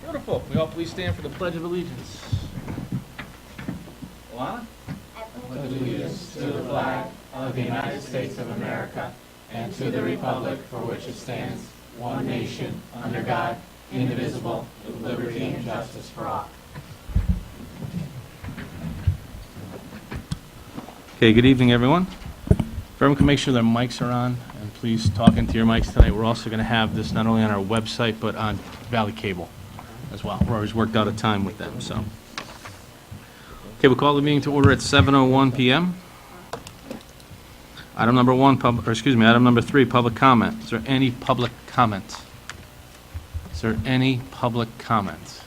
Beautiful. We all please stand for the Pledge of Allegiance. Alana? Pledge allegiance to the flag of the United States of America and to the republic for which it stands, one nation, under God, indivisible, with liberty and justice for all. Okay, good evening, everyone. If everyone can make sure their mics are on, and please talk into your mics tonight. We're also going to have this not only on our website, but on Valley Cable as well. We're always worked out a time with them, so. Okay, we'll call the meeting to order at 7:01 p.m. Item number three, public comment. Is there any public comment? Is there any public comment?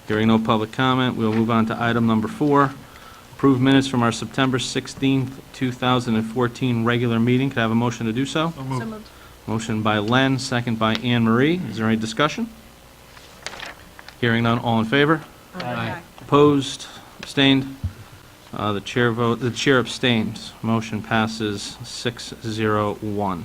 Hearing no public comment, we'll move on to item number 4. Approve minutes from our September 16th, 2014 regular meeting. Could I have a motion to do so? So moved. Motion by Len, second by Anne Marie. Is there any discussion? Hearing none, all in favor? Aye. Opposed? Abstained? The chair abstains. Motion passes 6-0-1.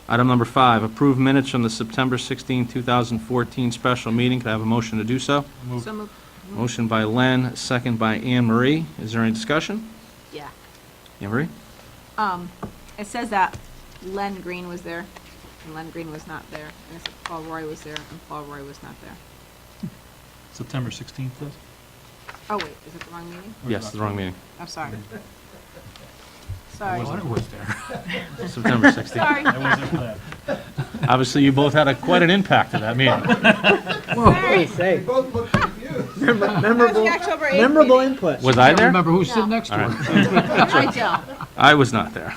Item number 5, approve minutes from the September 16, 2014 special meeting. Could I have a motion to do so? So moved. Motion by Len, second by Anne Marie. Is there any discussion? Yeah. Anne Marie? It says that Len Green was there, and Len Green was not there. And it said Paul Roy was there, and Paul Roy was not there. September 16th, please. Oh, wait, is it the wrong meeting? Yes, the wrong meeting. I'm sorry. Sorry. I was there. September 16th. Sorry. I wasn't for that. Obviously, you both had quite an impact at that meeting. Sorry. Say, Both look confused. memorable, The October 8th memorable meeting. input. Was I there? Remember who's No. sitting next to All her. right. I don't. I was not there.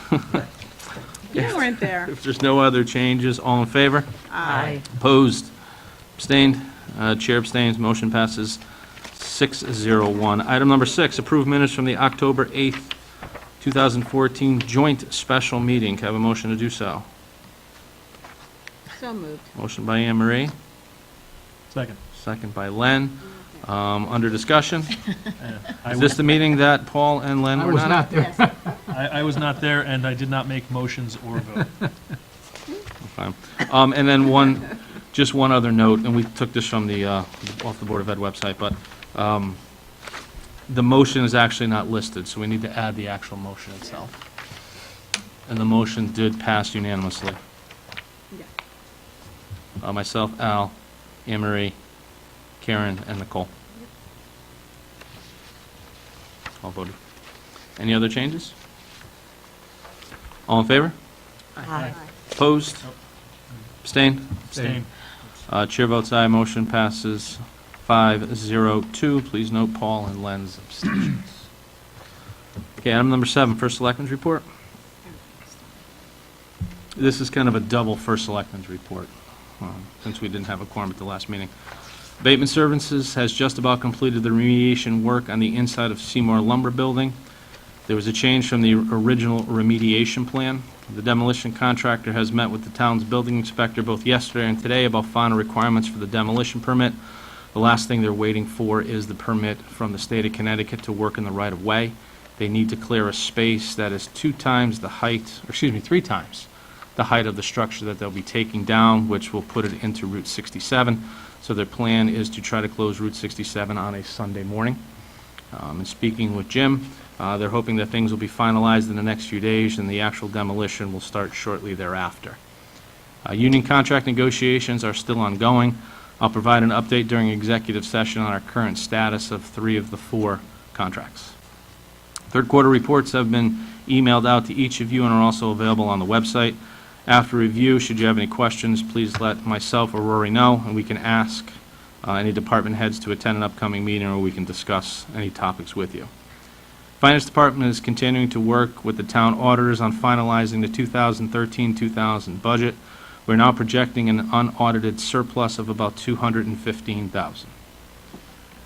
You weren't there. If there's no other changes, all in favor? Aye. Opposed? Abstained? Chair abstains. Motion passes 6-0-1. Item number 6, approve minutes from the October 8th, 2014 joint special meeting. Can I have a motion to do so? So moved. Motion by Anne Marie, Second. second by Len. Under discussion. I Is this the meeting that Paul and Len were not at? Yes. I was not there, and I did not make motions or vote. Fine. And then just one other note, and we took this from the, off the Board of Ed website, but the motion is actually not listed, so we need to add the actual motion itself. And the motion did pass unanimously. Yeah. Myself, Al, Anne Marie, Karen, and Nicole. All voted. Any other changes? All in favor? Aye. Opposed? Abstained? Abstain. Chair votes aye, motion passes 5-0-2. Please note Paul and Len's abstentions. Okay, item number 7, First Selectmen's Report. This is kind of a double First Selectmen's Report, since we didn't have a quorum at the last meeting. Abatement Services has just about completed the remediation work on the inside of Seymour Lumber Building. There was a change from the original remediation plan. The demolition contractor has met with the town's building inspector both yesterday and today about final requirements for the demolition permit. The last thing they're waiting for is the permit from the state of Connecticut to work in the right-of-way. They need to clear a space that is 3 times the height of the structure that they'll be taking down, which will put it into Route 67. So their plan is to try to close Route 67 on a Sunday morning. And speaking with Jim, they're hoping that things will be finalized in the next few days and the actual demolition will start shortly thereafter. Union contract negotiations are still ongoing. I'll provide an update during executive session on our current status of 3 of the 4 contracts. Third quarter reports have been emailed out to each of you and are also available on the website. After review, should you have any questions, please let myself or Rory know, and we can ask any department heads to attend an upcoming meeting, or we can discuss any topics with you. Finance Department is continuing to work with the town auditors on finalizing the 2013-2000 budget. We're now projecting an unaudited surplus of about $215,000.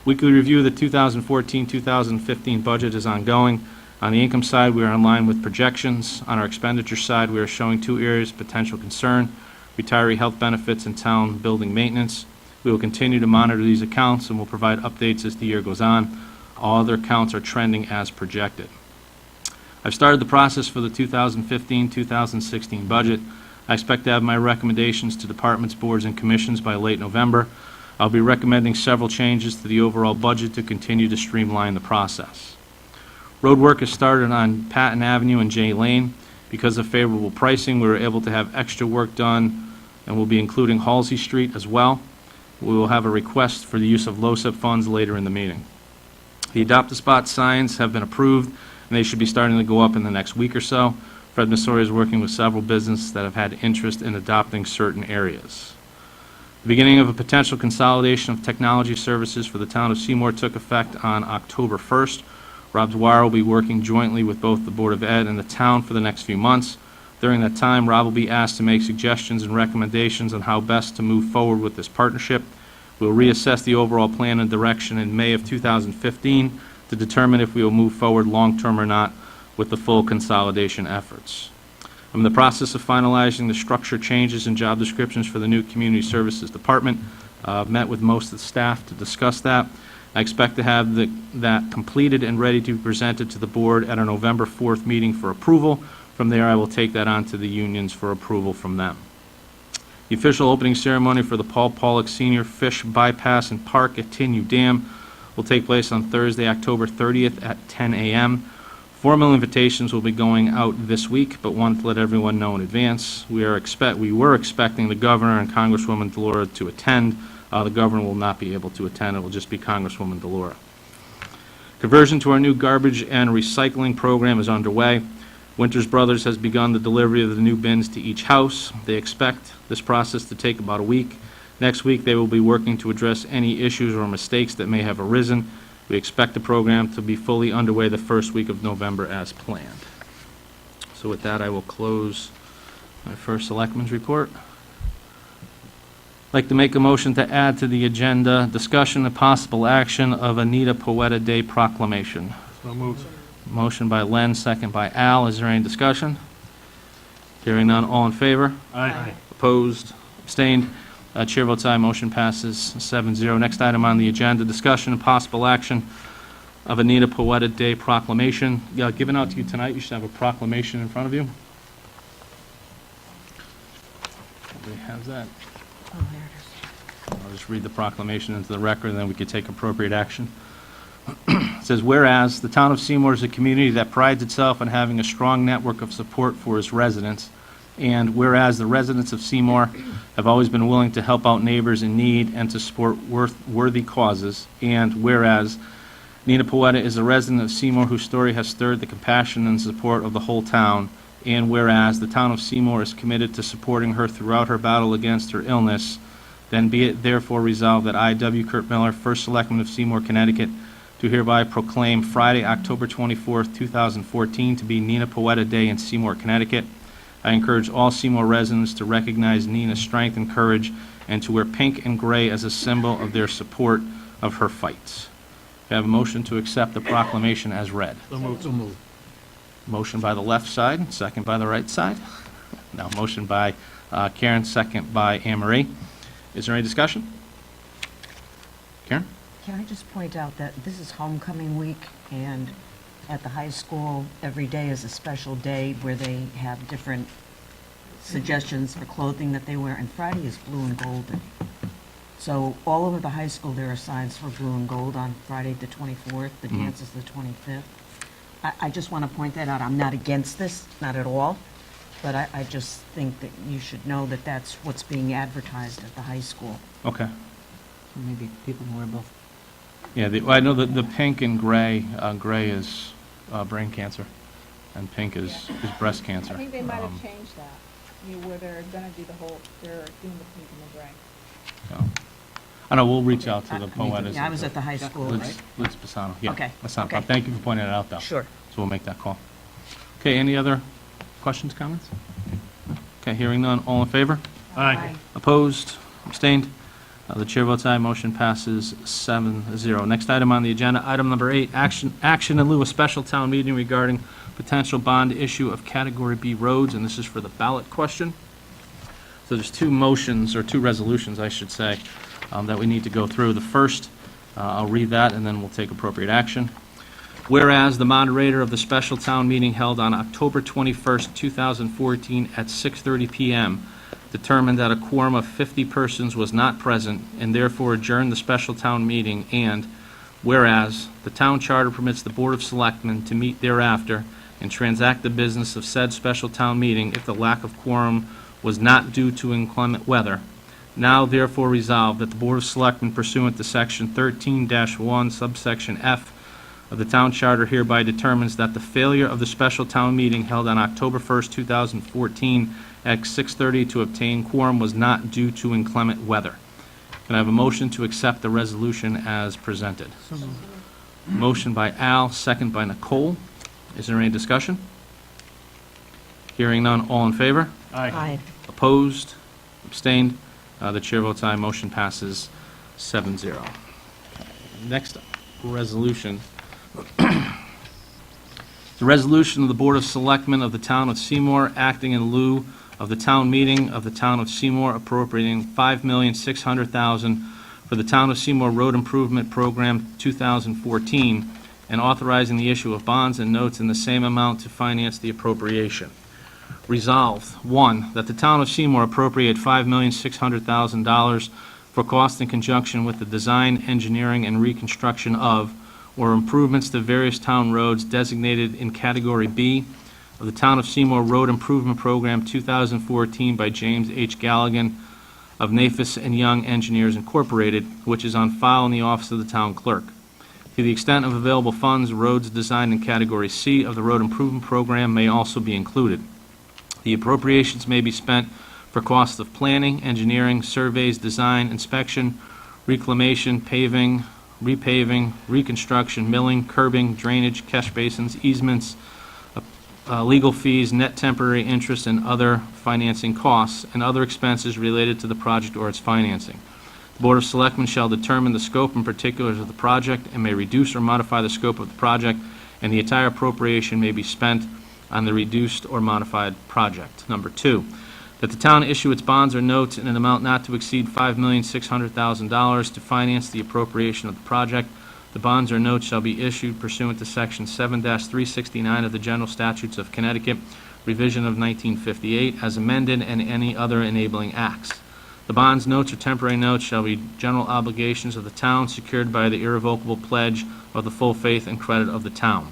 Weekly review of the 2014-2015 budget is ongoing. On the income side, we are in line with projections. On our expenditure side, we are showing 2 areas of potential concern: retiree health benefits and town building maintenance. We will continue to monitor these accounts and will provide updates as the year goes on. All other accounts are trending as projected. I've started the process for the 2015-2016 budget. I expect to have my recommendations to departments, boards, and commissions by late November. I'll be recommending several changes to the overall budget to continue to streamline the process. Road work has started on Patton Avenue and Jay Lane. Because of favorable pricing, we were able to have extra work done, and we'll be including Halsey Street as well. We will have a request for the use of LoCIP funds later in the meeting. The Adopt-A-Spot signs have been approved, and they should be starting to go up in the next week or so. Fred Massoria is working with several businesses that have had interest in adopting certain areas. The beginning of a potential consolidation of technology services for the town of Seymour took effect on October 1st. Rob Dwyer will be working jointly with both the Board of Ed and the town for the next few months. During that time, Rob will be asked to make suggestions and recommendations on how best to move forward with this partnership. We'll reassess the overall plan and direction in May of 2015 to determine if we will move forward long-term or not with the full consolidation efforts. I'm in the process of finalizing the structure changes and job descriptions for the new Community Services Department. I've met with most of the staff to discuss that. I expect to have that completed and ready to be presented to the board at our November 4th meeting for approval. From there, I will take that on to the unions for approval from them. The official opening ceremony for the Paul Pollock Senior Fish Bypass and Park at Tinnew Dam will take place on Thursday, October 30th at 10 a.m. Formal invitations will be going out this week, but wanted to let everyone know in advance. We were expecting the governor and Congresswoman Delora to attend. The governor will not be able to attend. It will just be Congresswoman Delora. Conversion to our new garbage and recycling program is underway. Winters Brothers has begun the delivery of the new bins to each house. They expect this process to take about a week. Next week, they will be working to address any issues or mistakes that may have arisen. We expect the program to be fully underway the first week of November as planned. So with that, I will close my first Selectmen's report. I'd like to make a motion to add to the agenda discussion and possible action of Anita Poeta Day proclamation. So moved. Motion by Len, second by Al. Is there any discussion? Hearing none, all in favor? Aye. Opposed? Abstained? Chair votes aye. Motion passes 7-0. Next item on the agenda, discussion and possible action of Anita Poeta Day proclamation. Given out to you tonight, you should have a proclamation in front of you. Everybody has that? Oh, there it is. I'll just read the proclamation into the record, and then we could take appropriate action. It says, whereas the town of Seymour is a community that prides itself on having a strong network of support for its residents, and whereas the residents of Seymour have always been willing to help out neighbors in need and to support worthy causes, and whereas Nina Poeta is a resident of Seymour whose story has stirred the compassion and support of the whole town, and whereas the town of Seymour is committed to supporting her throughout her battle against her illness, then be it therefore resolved that I, W. Kurt Miller, First Selectman of Seymour, Connecticut, do hereby proclaim Friday, October 24th, 2014 to be Nina Poeta Day in Seymour, Connecticut. I encourage all Seymour residents to recognize Nina's strength and courage and to wear pink and gray as a symbol of their support of her fights. I have a motion to accept the proclamation as read. So moved. So moved. Motion by the left side, second by the right side. No, motion by Karen, second by Anne Marie. Is there any discussion? Karen? Can I just point out that this is homecoming week, and at the high school, every day is a special day where they have different suggestions for clothing that they wear, and Friday is blue and gold day. So all over the high school, there are signs for blue and gold on Friday the 24th. The dance is the 25th. I just want to point that out. I'm not against this, not at all, but I just think that you should know that that's what's being advertised at the high school. Okay. So maybe people can wear both. Yeah, I know that the pink and gray, gray is brain cancer, and pink is breast cancer. I think they might have changed that, where they're gonna do they're doing the pink and the gray. So, I know, we'll reach out to the I poet. I was at the high school, right? Liz Pisano, yeah. Okay, That's not a okay. problem. Thank you for pointing it out, though. Sure. So we'll make that call. Okay, any other questions, comments? Okay, hearing none, all in favor? Aye. Opposed? Abstained? The chair votes aye. Motion passes 7-0. Next item on the agenda, item number 8, action in lieu of special town meeting regarding potential bond issue of Category B roads, and this is for the ballot question. So there's two motions, or two resolutions, I should say, that we need to go through. The first, I'll read that, and then we'll take appropriate action. Whereas the moderator of the special town meeting held on October 21st, 2014 at 6:30 p.m. determined that a quorum of 50 persons was not present and therefore adjourned the special town meeting, and whereas the town charter permits the Board of Selectmen to meet thereafter and transact the business of said special town meeting if the lack of quorum was not due to inclement weather, now therefore resolved that the Board of Selectmen pursuant to Section 13-1 subsection F of the town charter hereby determines that the failure of the special town meeting held on October 1st, 2014 at 6:30 to obtain quorum was not due to inclement weather. Can I have a motion to accept the resolution as presented? So moved. Motion by Al, second by Nicole. Is there any discussion? Hearing none, all in favor? Aye. Opposed? Abstained? The chair votes aye. Motion passes 7-0. Next up, resolution. The resolution of the Board of Selectmen of the Town of Seymour acting in lieu of the town meeting of the Town of Seymour appropriating $5,600,000 for the Town of Seymour Road Improvement Program 2014 and authorizing the issue of bonds and notes in the same amount to finance the appropriation. Resolved, 1, that the Town of Seymour appropriate $5,600,000 for cost in conjunction with the design, engineering, and reconstruction of, or improvements to various town roads designated in Category B of the Town of Seymour Road Improvement Program 2014 by James H. Galligan of Nafis and Young Engineers Incorporated, which is on file in the office of the town clerk. To the extent of available funds, roads designed in Category C of the Road Improvement Program may also be included. The appropriations may be spent for costs of planning, engineering, surveys, design, inspection, reclamation, paving, repaving, reconstruction, milling, curbing, drainage, catch basins, easements, legal fees, net temporary interest, and other financing costs, and other expenses related to the project or its financing. The Board of Selectmen shall determine the scope and particulars of the project and may reduce or modify the scope of the project, and the entire appropriation may be spent on the reduced or modified project. Number 2, that the town issue its bonds or notes in an amount not to exceed $5,600,000 to finance the appropriation of the project. The bonds or notes shall be issued pursuant to Section 7-369 of the General Statutes of Connecticut, revision of 1958, as amended, and any other enabling acts. The bonds, notes, or temporary notes shall be general obligations of the town secured by the irrevocable pledge of the full faith and credit of the town.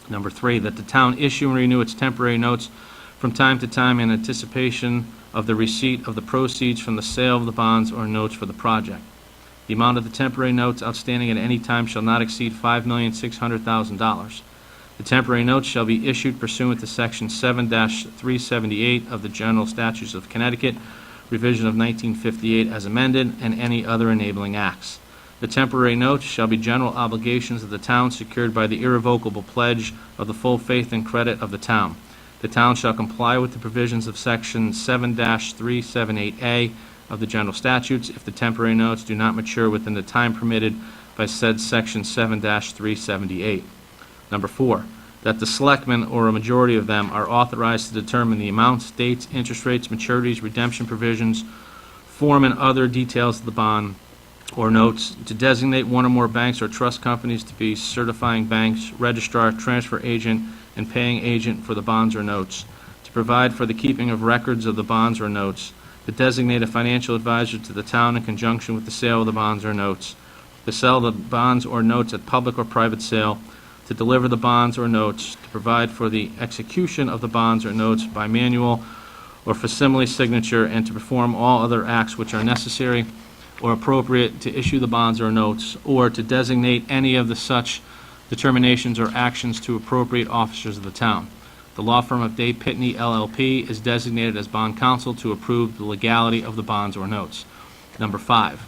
Number 3, that the town issue and renew its temporary notes from time to time in anticipation of the receipt of the proceeds from the sale of the bonds or notes for the project. The amount of the temporary notes outstanding at any time shall not exceed $5,600,000. The temporary notes shall be issued pursuant to Section 7-378 of the General Statutes of Connecticut, revision of 1958 as amended, and any other enabling acts. The temporary notes shall be general obligations of the town secured by the irrevocable pledge of the full faith and credit of the town. The town shall comply with the provisions of Section 7-378A of the general statutes if the temporary notes do not mature within the time permitted by said Section 7-378. Number 4, that the selectmen, or a majority of them, are authorized to determine the amounts, dates, interest rates, maturities, redemption provisions, form, and other details of the bond or notes, to designate one or more banks or trust companies to be certifying banks, registrar, transfer agent, and paying agent for the bonds or notes, to provide for the keeping of records of the bonds or notes, to designate a financial advisor to the town in conjunction with the sale of the bonds or notes, to sell the bonds or notes at public or private sale, to deliver the bonds or notes, to provide for the execution of the bonds or notes by manual or facsimile signature, and to perform all other acts which are necessary or appropriate to issue the bonds or notes, or to designate any of the such determinations or actions to appropriate officers of the town. The law firm of Day Pitney LLP is designated as bond counsel to approve the legality of the bonds or notes. Number 5,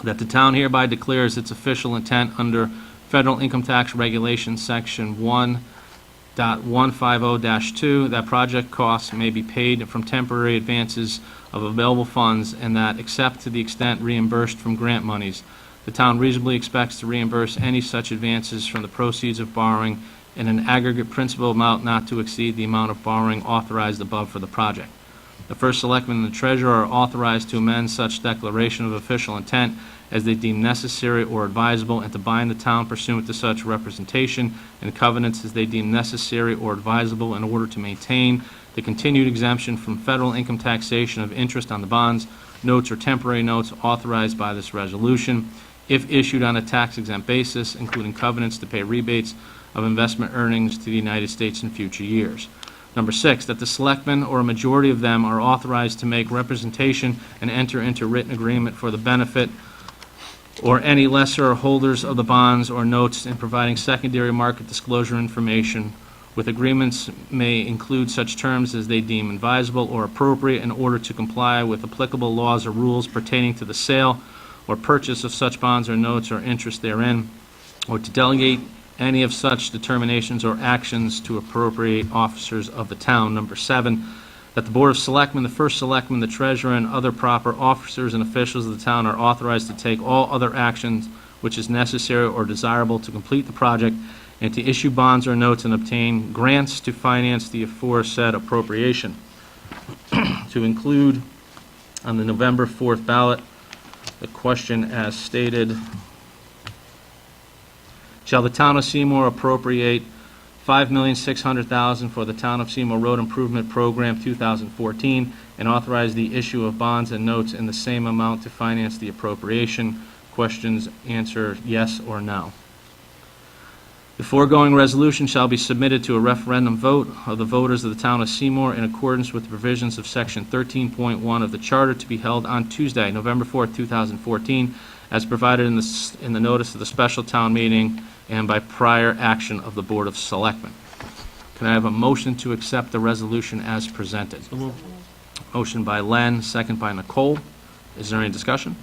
that the town hereby declares its official intent under Federal Income Tax Regulations Section 1.150-2 that project costs may be paid from temporary advances of available funds, and that, except to the extent reimbursed from grant monies, the town reasonably expects to reimburse any such advances from the proceeds of borrowing in an aggregate principal amount not to exceed the amount of borrowing authorized above for the project. The first selectman and the treasurer are authorized to amend such declaration of official intent as they deem necessary or advisable, and to bind the town pursuant to such representation and covenants as they deem necessary or advisable in order to maintain the continued exemption from federal income taxation of interest on the bonds, notes, or temporary notes authorized by this resolution, if issued on a tax-exempt basis, including covenants to pay rebates of investment earnings to the United States in future years. Number 6, that the selectmen or a majority of them are authorized to make representation and enter into written agreement for the benefit or any lessor holders of the bonds or notes in providing secondary market disclosure information, with agreements may include such terms as they deem advisable or appropriate in order to comply with applicable laws or rules pertaining to the sale or purchase of such bonds or notes or interest therein, or to delegate any of such determinations or actions to appropriate officers of the town. Number 7, that the Board of Selectmen, the First Selectman, the Treasurer, and other proper officers and officials of the town are authorized to take all other actions which is necessary or desirable to complete the project and to issue bonds or notes and obtain grants to finance the aforesaid appropriation. To include on the November 4th ballot, the question as stated: shall the town of Seymour appropriate $5,600,000 for the Town of Seymour Road Improvement Program 2014 and authorize the issue of bonds and notes in the same amount to finance the appropriation? Questions, answer yes or no. The foregoing resolution shall be submitted to a referendum vote of the voters of the Town of Seymour in accordance with the provisions of Section 13.1 of the Charter, to be held on Tuesday, November 4th, 2014, as provided in the notice of the special town meeting and by prior action of the Board of Selectmen. Can I have a motion to accept the resolution as presented? So moved. Motion by Len, second by Nicole. Is there any discussion?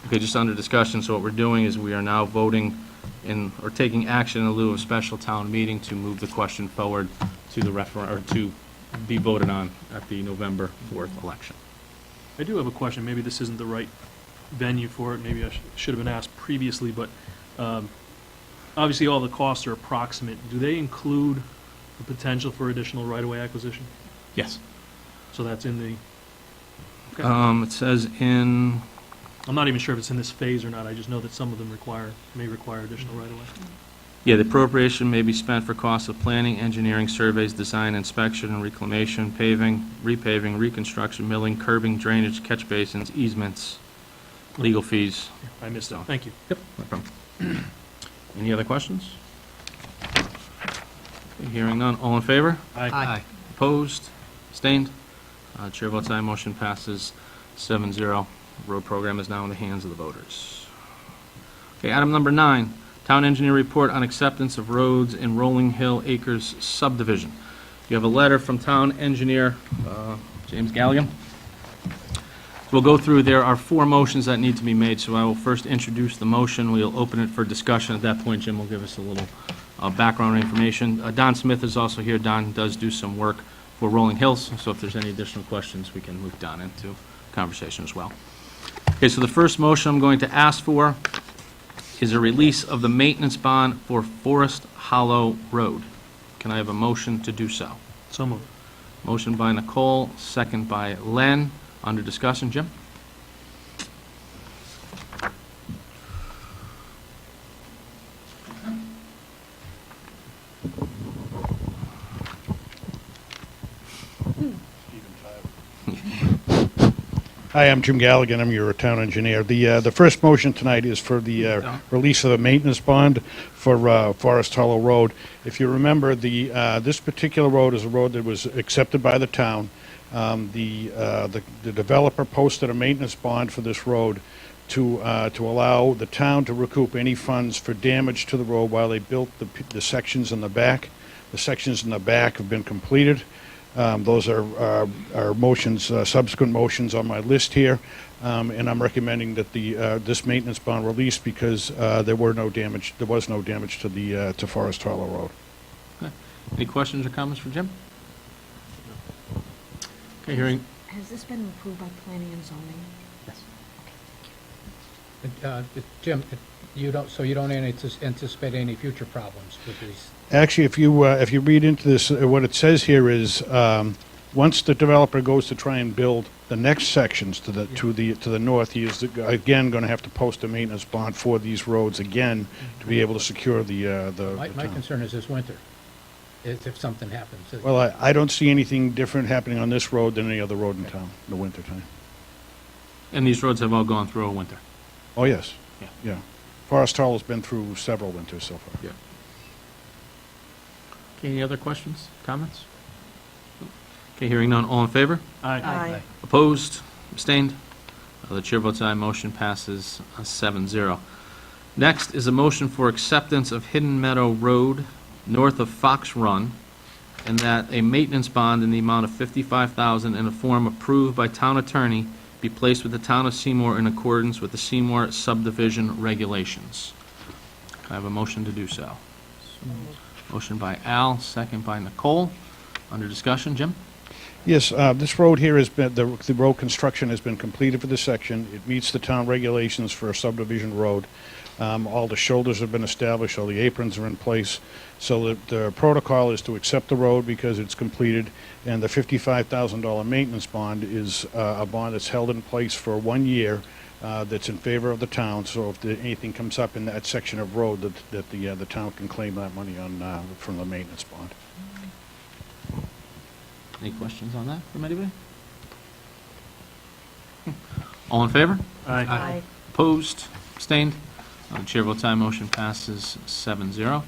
Okay, just under discussion, so what we're doing is we are now voting in, or taking action in lieu of special town meeting to move the question forward to the or to be voted on at the November 4th election. I do have a question. Maybe this isn't the right venue for it. Maybe I should have been asked previously, but obviously all the costs are approximate. Do they include the potential for additional right-of-way acquisition? Yes. So that's in the, okay. It says in, I'm not even sure if it's in this phase or not. I just know that some of them may require additional right-of-way. yeah, the appropriation may be spent for costs of planning, engineering, surveys, design, inspection, and reclamation, paving, repaving, reconstruction, milling, curbing, drainage, catch basins, easements, legal fees. I missed that. Thank you. Yep, no problem. Any other questions? Okay, hearing none, all in favor? Aye. Opposed? Abstained? Chair votes aye, motion passes 7-0. Road program is now in the hands of the voters. Okay, item number 9, Town Engineer Report on Acceptance of Roads in Rolling Hill Acres Subdivision. You have a letter from Town Engineer James Galligan. We'll go through, there are 4 motions that need to be made, so I will first introduce the motion. We'll open it for discussion. At that point, Jim will give us a little background information. Don Smith is also here. Don does do some work for Rolling Hills, so if there's any additional questions, we can move Don into conversation as well. Okay, so the first motion I'm going to ask for is a release of the maintenance bond for Forest Hollow Road. Can I have a motion to do so? So moved. Motion by Nicole, second by Len. Under discussion, Jim? Hi, I'm Jim Galligan. I'm your town engineer. The first motion tonight is for the release of a maintenance bond for Forest Hollow Road. If you remember, this particular road is a road that was accepted by the town. The developer posted a maintenance bond for this road to allow the town to recoup any funds for damage to the road while they built the sections in the back. The sections in the back have been completed. Those are motions, subsequent motions on my list here, and I'm recommending that this maintenance bond released because there was no damage to Forest Hollow Road. Okay. Any questions or comments for Jim? Okay, hearing. Has this been approved by planning and zoning? Yes. Jim, you don't anticipate any future problems with these? Actually, if you read into this, what it says here is once the developer goes to try and build the next sections to the north, he is again going to have to post a maintenance bond for these roads again to be able to secure the My town. concern is this winter. as if something happens. Well, I don't see anything different happening on this road than any other road in town in the wintertime. And these roads have all gone through a winter. Oh, yes. Yeah. Yeah. Forest Hall's been through several winters so far. Yeah. Okay, any other questions, comments? Okay, hearing none, all in favor? Aye. Opposed? Abstained? The chair votes aye, motion passes 7-0. Next is a motion for acceptance of Hidden Meadow Road north of Fox Run, and that a maintenance bond in the amount of $55,000 in a form approved by town attorney be placed with the town of Seymour in accordance with the Seymour subdivision regulations. Can I have a motion to do so? Motion by Al, second by Nicole. Under discussion, Jim? Yes, this road here has been, the road construction has been completed for this section. It meets the town regulations for a subdivision road. All the shoulders have been established, all the aprons are in place. So the protocol is to accept the road because it's completed, and the $55,000 maintenance bond is a bond that's held in place for 1 year that's in favor of the town. So if anything comes up in that section of road, that the town can claim that money on from the maintenance bond. Any questions on that from anybody? All in favor? Aye. Opposed? Abstained? The chair votes aye, motion passes 7-0.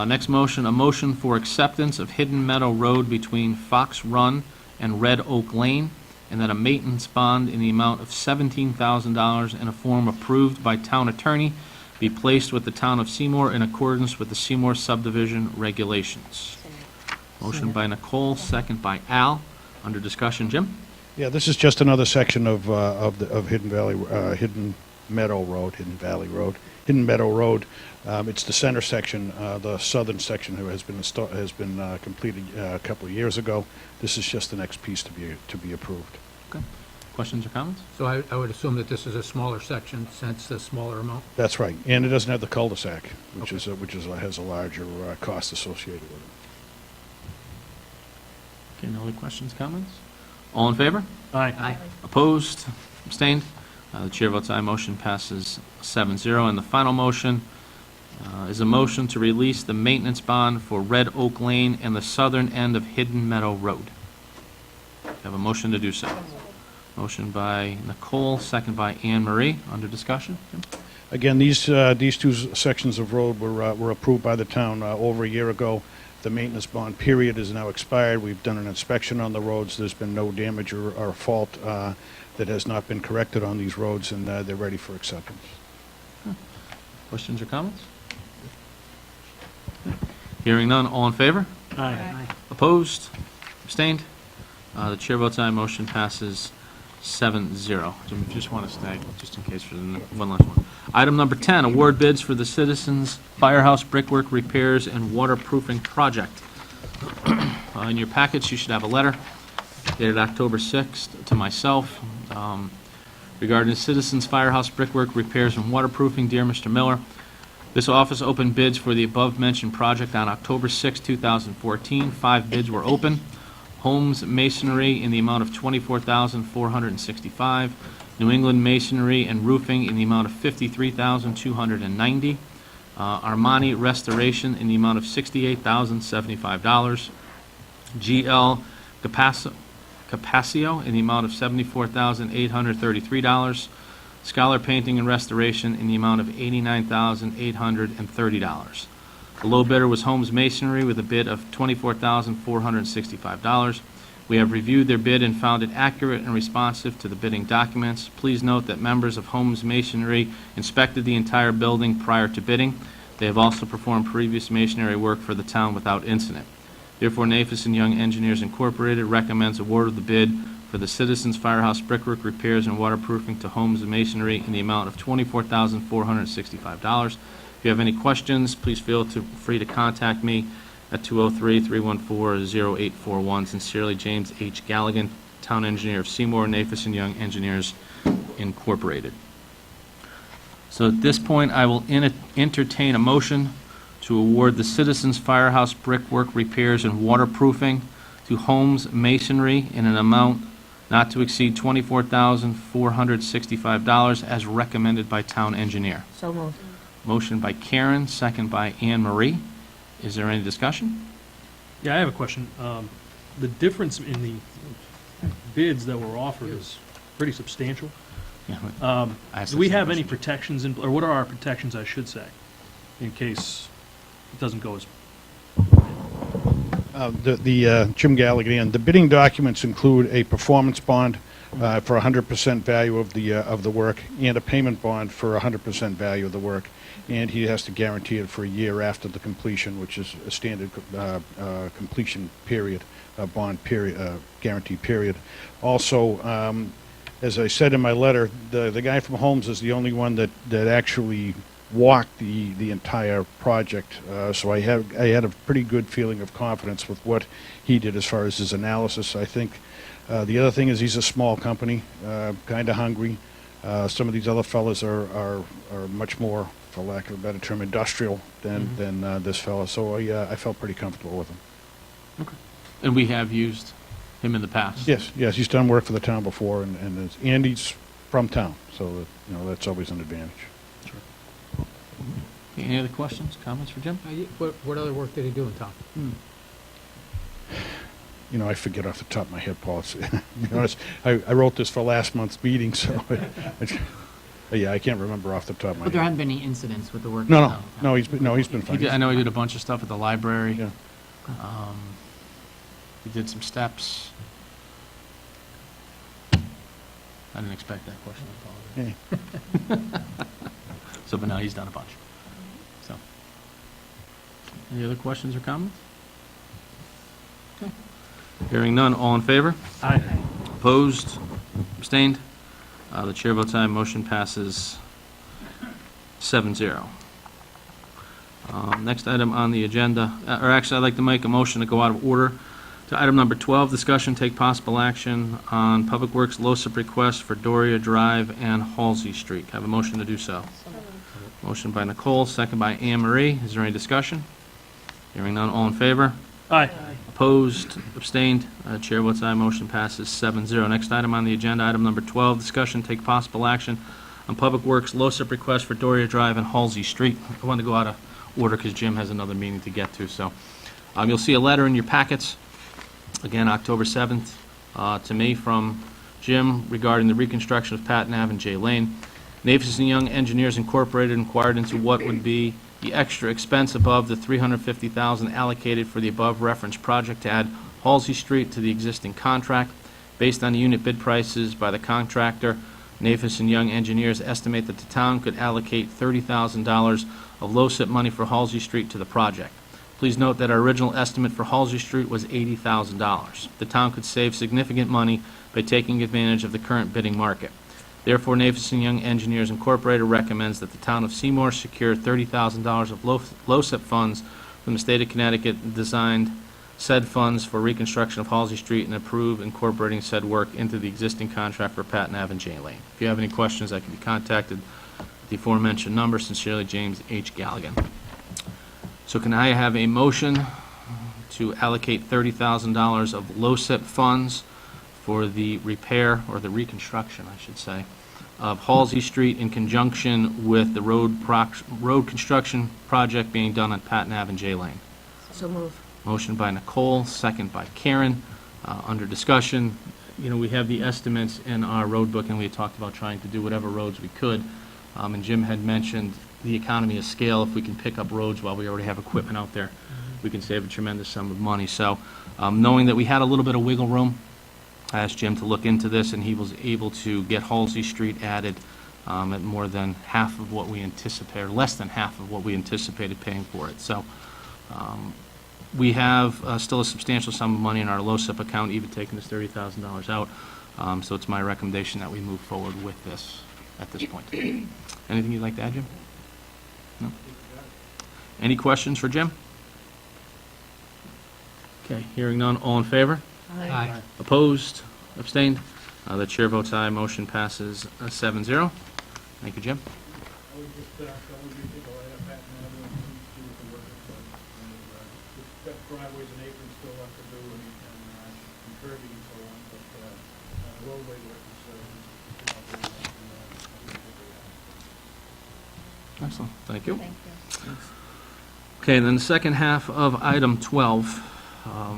Next motion, a motion for acceptance of Hidden Meadow Road between Fox Run and Red Oak Lane, and that a maintenance bond in the amount of $17,000 in a form approved by town attorney be placed with the town of Seymour in accordance with the Seymour subdivision regulations. Motion by Nicole, second by Al. Under discussion, Jim? Yeah, this is just another section of Hidden Meadow Road. It's the center section, the southern section has been completed a couple of years ago. This is just the next piece to be approved. Okay. Questions or comments? So I would assume that this is a smaller section, since the smaller amount? That's right, and it doesn't have the cul-de-sac, which has a larger cost associated with it. Okay, no other questions, comments? All in favor? Aye. Opposed? Abstained? The chair votes aye, motion passes 7-0. And the final motion is a motion to release the maintenance bond for Red Oak Lane and the southern end of Hidden Meadow Road. Have a motion to do so. Motion by Nicole, second by Anne Marie. Under discussion? Jim? Again, these two sections of road were approved by the town over a year ago. The maintenance bond period is now expired. We've done an inspection on the roads. There's been no damage or fault that has not been corrected on these roads, and they're ready for acceptance. Questions or comments? Hearing none, all in favor? Aye. Opposed? Abstained? The chair votes aye, motion passes 7-0. Jim, you just want to stay, just in case for the one last one. Item number 10, award bids for the Citizens Firehouse Brickwork Repairs and Waterproofing Project. In your packets, you should have a letter dated October 6th to myself regarding the Citizens Firehouse Brickwork Repairs and Waterproofing. Dear Mr. Miller, this office opened bids for the above-mentioned project on October 6, 2014. 5 bids were open. Holmes Masonry in the amount of $24,465. New England Masonry and Roofing in the amount of $53,290. Armani Restoration in the amount of $68,075. GL Capaccio in the amount of $74,833. Scholar Painting and Restoration in the amount of $89,830. The low bidder was Holmes Masonry with a bid of $24,465. We have reviewed their bid and found it accurate and responsive to the bidding documents. Please note that members of Holmes Masonry inspected the entire building prior to bidding. They have also performed previous masonry work for the town without incident. Therefore, Nafis and Young Engineers Incorporated recommends award of the bid for the Citizens Firehouse Brickwork Repairs and Waterproofing to Holmes Masonry in the amount of $24,465. If you have any questions, please feel free to contact me at 203-314-0841. Sincerely, James H. Galligan, Town Engineer of Seymour, Nafis and Young Engineers Incorporated. So at this point, I will entertain a motion to award the Citizens Firehouse Brickwork Repairs and Waterproofing to Holmes Masonry in an amount not to exceed $24,465 as recommended by Town Engineer. So moved. Motion by Karen, second by Anne Marie. Is there any discussion? Yeah, I have a question. The difference in the bids that were offered is pretty substantial. Yeah, I asked Do the we same have any question. protections, or what are our protections, I should say, in case it doesn't go as, Jim Gallagher, and the bidding documents include a performance bond for 100% value of the work, and a payment bond for 100% value of the work, and he has to guarantee it for a year after the completion, which is a standard completion period, bond period, guarantee period. Also, as I said in my letter, the guy from Holmes is the only one that actually walked the entire project. So I had a pretty good feeling of confidence with what he did as far as his analysis. I think the other thing is he's a small company, kind of hungry. Some of these other fellas are much more, for lack of a better term, industrial than this fella. So I felt pretty comfortable with him. And we have used him in the past. Yes, he's done work for the town before, and he's from town, so that's always an advantage. Any other questions, comments for Jim? What other work did he do in town? I forget off the top of my head, Paul. To be honest, I wrote this for last month's meeting, so yeah, I can't remember off the top of my But there head. haven't been any incidents with the work? No, he's been He fine. did, I know he did a bunch of stuff at the library. Yeah. He did some steps. I didn't expect that question, I apologize. Yeah. So, but now he's done a bunch. So, any other questions or comments? Okay. Hearing none, all in favor? Aye. Opposed? Abstained? The chair votes aye, motion passes 7-0. Next item on the agenda, or actually, I'd like to make a motion to go out of order to item number 12, discussion, take possible action on Public Works LoSiP request for Doria Drive and Halsey Street. Have a motion to do so. Motion by Nicole, second by Anne Marie. Is there any discussion? Hearing none, all in favor? Aye. Opposed, abstained, chair votes aye, motion passes 7-0. Next item on the agenda, item number 12, discussion, take possible action on Public Works LoSiP request for Doria Drive and Halsey Street. I wanted to go out of order because Jim has another meeting to get to, so. You'll see a letter in your packets, again, October 7th, to me from Jim regarding the reconstruction of Patton Ave and J Lane. Nafis and Young Engineers Incorporated inquired into what would be the extra expense above the $350,000 allocated for the above referenced project to add Halsey Street to the existing contract. Based on the unit bid prices by the contractor, Nafis and Young Engineers estimate that the town could allocate $30,000 of LoSiP money for Halsey Street to the project. Please note that our original estimate for Halsey Street was $80,000. The town could save significant money by taking advantage of the current bidding market. Therefore, Nafis and Young Engineers Incorporated recommends that the town of Seymour secure $30,000 of LoSiP funds from the state of Connecticut, designed said funds for reconstruction of Halsey Street, and approve incorporating said work into the existing contract for Patton Ave and J Lane. If you have any questions, I can be contacted at the aforementioned number. Sincerely, James H. Galligan. So can I have a motion to allocate $30,000 of LoSiP funds for the repair, or the reconstruction, I should say, of Halsey Street in conjunction with the road construction project being done on Patton Ave and J Lane? So move. Motion by Nicole, second by Karen. Under discussion, we have the estimates in our road book, and we had talked about trying to do whatever roads we could. And Jim had mentioned the economy of scale. If we can pick up roads while we already have equipment out there, we can save a tremendous sum of money. So, knowing that we had a little bit of wiggle room, I asked Jim to look into this, and he was able to get Halsey Street added at more than half of what we anticipated, or less than half of what we anticipated paying for it. So we have still a substantial sum of money in our LoSiP account, even taking this $30,000 out. So it's my recommendation that we move forward with this at this point. Anything you'd like to add, Jim? No? Any questions for Jim? Okay, hearing none, all in favor? Aye. Opposed? Abstained? The chair votes aye, motion passes 7-0. Thank you, Jim. I would just, tell you to go right up Patton Avenue and see what the work is like. We've got driveways and aprons still left to do, and curbing and so on, but roadway work is, Excellent, thank you. Okay, then the second half of item 12,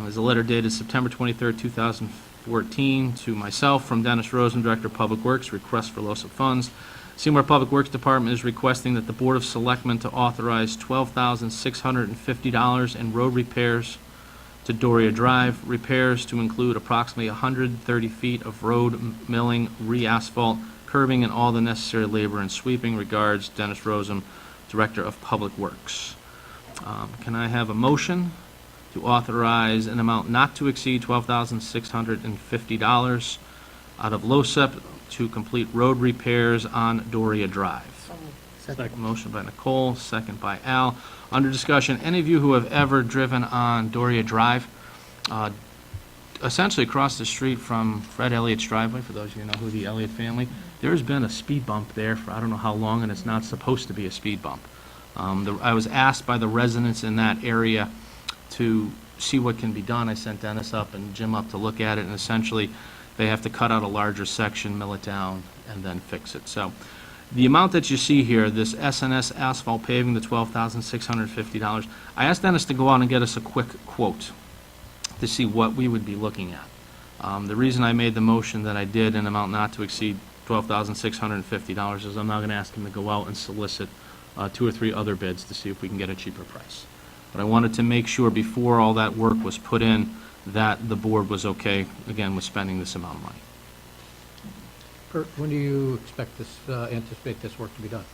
is a letter dated September 23rd, 2014, to myself from Dennis Rosen, Director of Public Works, request for loss of funds. Seymour Public Works Department is requesting that the Board of Selectmen to authorize $12,650 in road repairs to Doria Drive. Repairs to include approximately 130 feet of road milling, re-asphalt, curbing, and all the necessary labor and sweeping. Regards, Dennis Rosen, Director of Public Works. Can I have a motion to authorize an amount not to exceed $12,650 out of LoSEP to complete road repairs on Doria Drive? Second. Motion by Nicole, second by Al. Under discussion, any of you who have ever driven on Doria Drive, essentially across the street from Fred Elliott's driveway, for those of you who know who the Elliott family, there's been a speed bump there for I don't know how long, and it's not supposed to be a speed bump. I was asked by the residents in that area to see what can be done. I sent Dennis up and Jim up to look at it, and essentially, they have to cut out a larger section, mill it down, and then fix it. So the amount that you see here, this S&S asphalt paving, the $12,650, I asked Dennis to go out and get us a quick quote to see what we would be looking at. The reason I made the motion that I did, an amount not to exceed $12,650, is I'm now going to ask him to go out and solicit 2 or 3 other bids to see if we can get a cheaper price. But I wanted to make sure before all that work was put in that the board was okay, again, with spending this amount of money. Kurt, when do you expect this, anticipate this work to be done?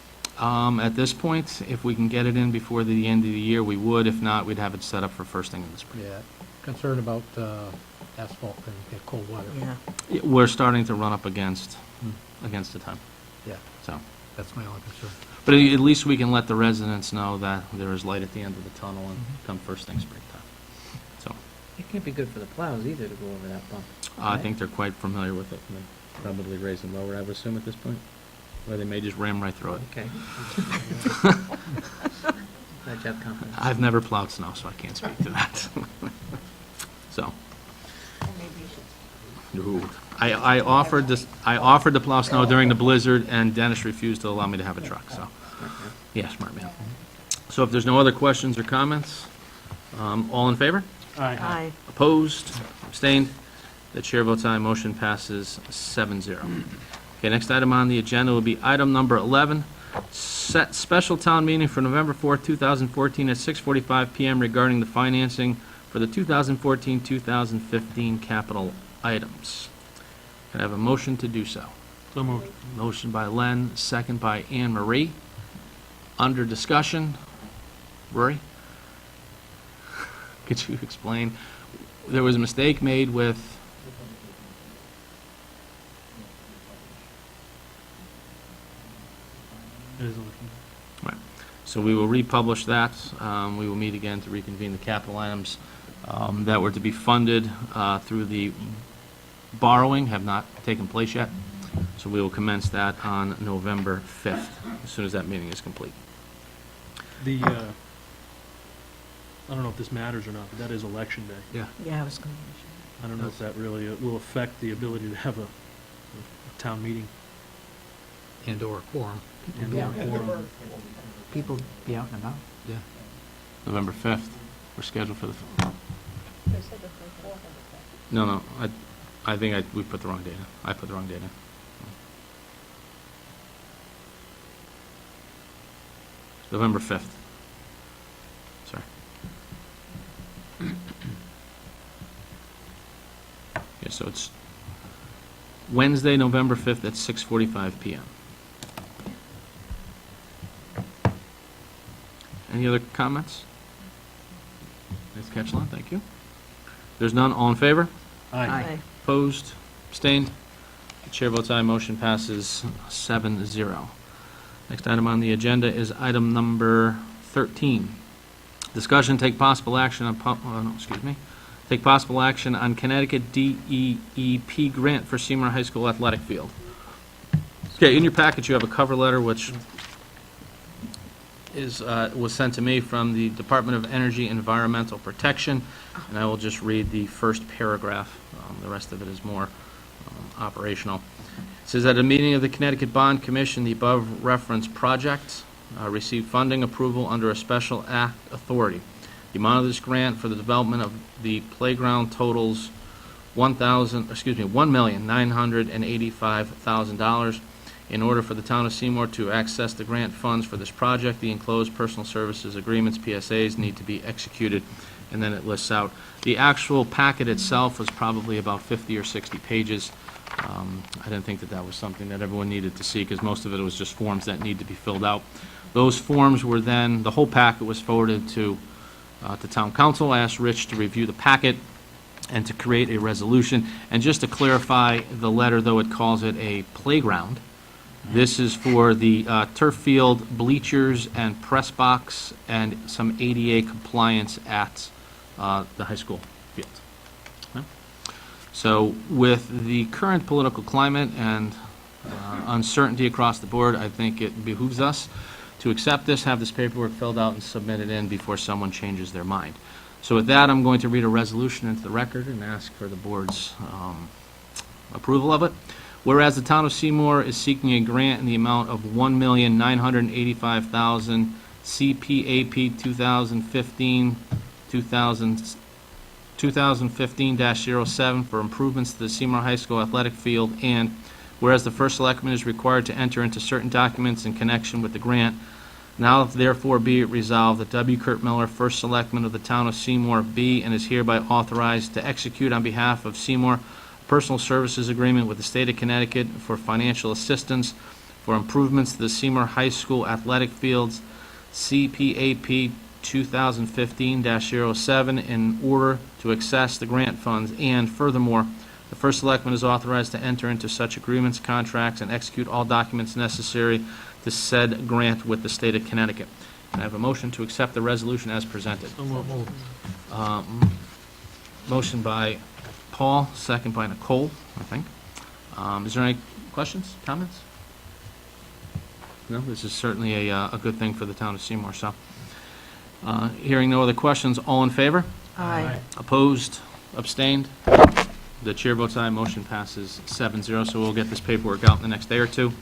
At this point, if we can get it in before the end of the year, we would. If not, we'd have it set up for first thing in the spring. Yeah, concerned about asphalt and cold water. Yeah. We're starting to run up against the time, Yeah, so. that's my only concern. But at least we can let the residents know that there is light at the end of the tunnel and come first thing springtime. So, It can't be good for the plows either to go over that bump. I think they're quite familiar with it, and they probably raise and lower, I would assume, at this point. Or they may just ram right through it. Okay. Glad you have confidence. I've never plowed snow, so I can't speak to that. So. No. I offered to plow snow during the blizzard, and Dennis refused to allow me to have a truck, so. Yeah, smart man. So if there's no other questions or comments, all in favor? Aye. Opposed? Abstained? The chair votes aye. Motion passes 7-0. Okay, next item on the agenda will be item number 11, set special town meeting for November 4th, 2014 at 6:45 PM regarding the financing for the 2014-2015 capital items. Can I have a motion to do so? So moved. Motion by Len, second by Anne Marie. Under discussion, Rory? Could you explain? There was a mistake made with, It is election. right, so we will republish that. We will meet again to reconvene the capital items that were to be funded through the borrowing have not taken place yet. So we will commence that on November 5th, as soon as that meeting is complete. The, I don't know if this matters or not, but that is election day. Yeah. Yeah, I was going to I don't know if that really will affect the ability to have a town meeting. And/or quorum. And Yeah. or quorum. People be out and about. Yeah. November 5th, we're scheduled for the... No, I think we put the wrong date in. I put the wrong date in. November 5th. Sorry. Yeah, so it's Wednesday, November 5th at 6:45 PM. Any other comments? Ms. Ketchland, thank you. There's none, all in favor? Aye. Opposed? Abstained? The chair votes aye, motion passes 7-0. Next item on the agenda is item number 13. Discussion, take possible action on, take possible action on Connecticut DEEP grant for Seymour High School athletic field. Okay, in your package, you have a cover letter which was sent to me from the Department of Energy Environmental Protection, and I will just read the first paragraph. The rest of it is more operational. It says, at a meeting of the Connecticut Bond Commission, the above referenced project received funding approval under a special act authority. The amount of this grant for the development of the playground totals $1,985,000. In order for the town of Seymour to access the grant funds for this project, the enclosed personal services agreements, PSAs, need to be executed, and then it lists out. The actual packet itself was probably about 50 or 60 pages. I didn't think that that was something that everyone needed to see, because most of it was just forms that need to be filled out. Those forms were then, the whole packet was forwarded to town council. I asked Rich to review the packet and to create a resolution. And just to clarify, the letter, though it calls it a playground, this is for the turf field, bleachers, and press box, and some ADA compliance at the high school field. Okay? So with the current political climate and uncertainty across the board, I think it behooves us to accept this, have this paperwork filled out, and submit it in before someone changes their mind. So with that, I'm going to read a resolution into the record and ask for the board's approval of it. Whereas the town of Seymour is seeking a grant in the amount of $1,985,000 CPAP 2015-07 for improvements to the Seymour High School athletic field, and whereas the first selectman is required to enter into certain documents in connection with the grant, now therefore be it resolved that W. Kurt Miller, first selectman of the town of Seymour, be and is hereby authorized to execute on behalf of Seymour personal services agreement with the state of Connecticut for financial assistance for improvements to the Seymour High School athletic fields, CPAP 2015-07, in order to access the grant funds, and furthermore, the first selectman is authorized to enter into such agreements, contracts, and execute all documents necessary to said grant with the state of Connecticut. And I have a motion to accept the resolution as presented. Motion by Paul, second by Nicole, I think. Is there any questions, comments? No, this is certainly a good thing for the town of Seymour, so. Hearing no other questions, all in favor? Aye. Opposed? Abstained? The chair votes aye, motion passes 7-0, so we'll get this paperwork out in the next day or two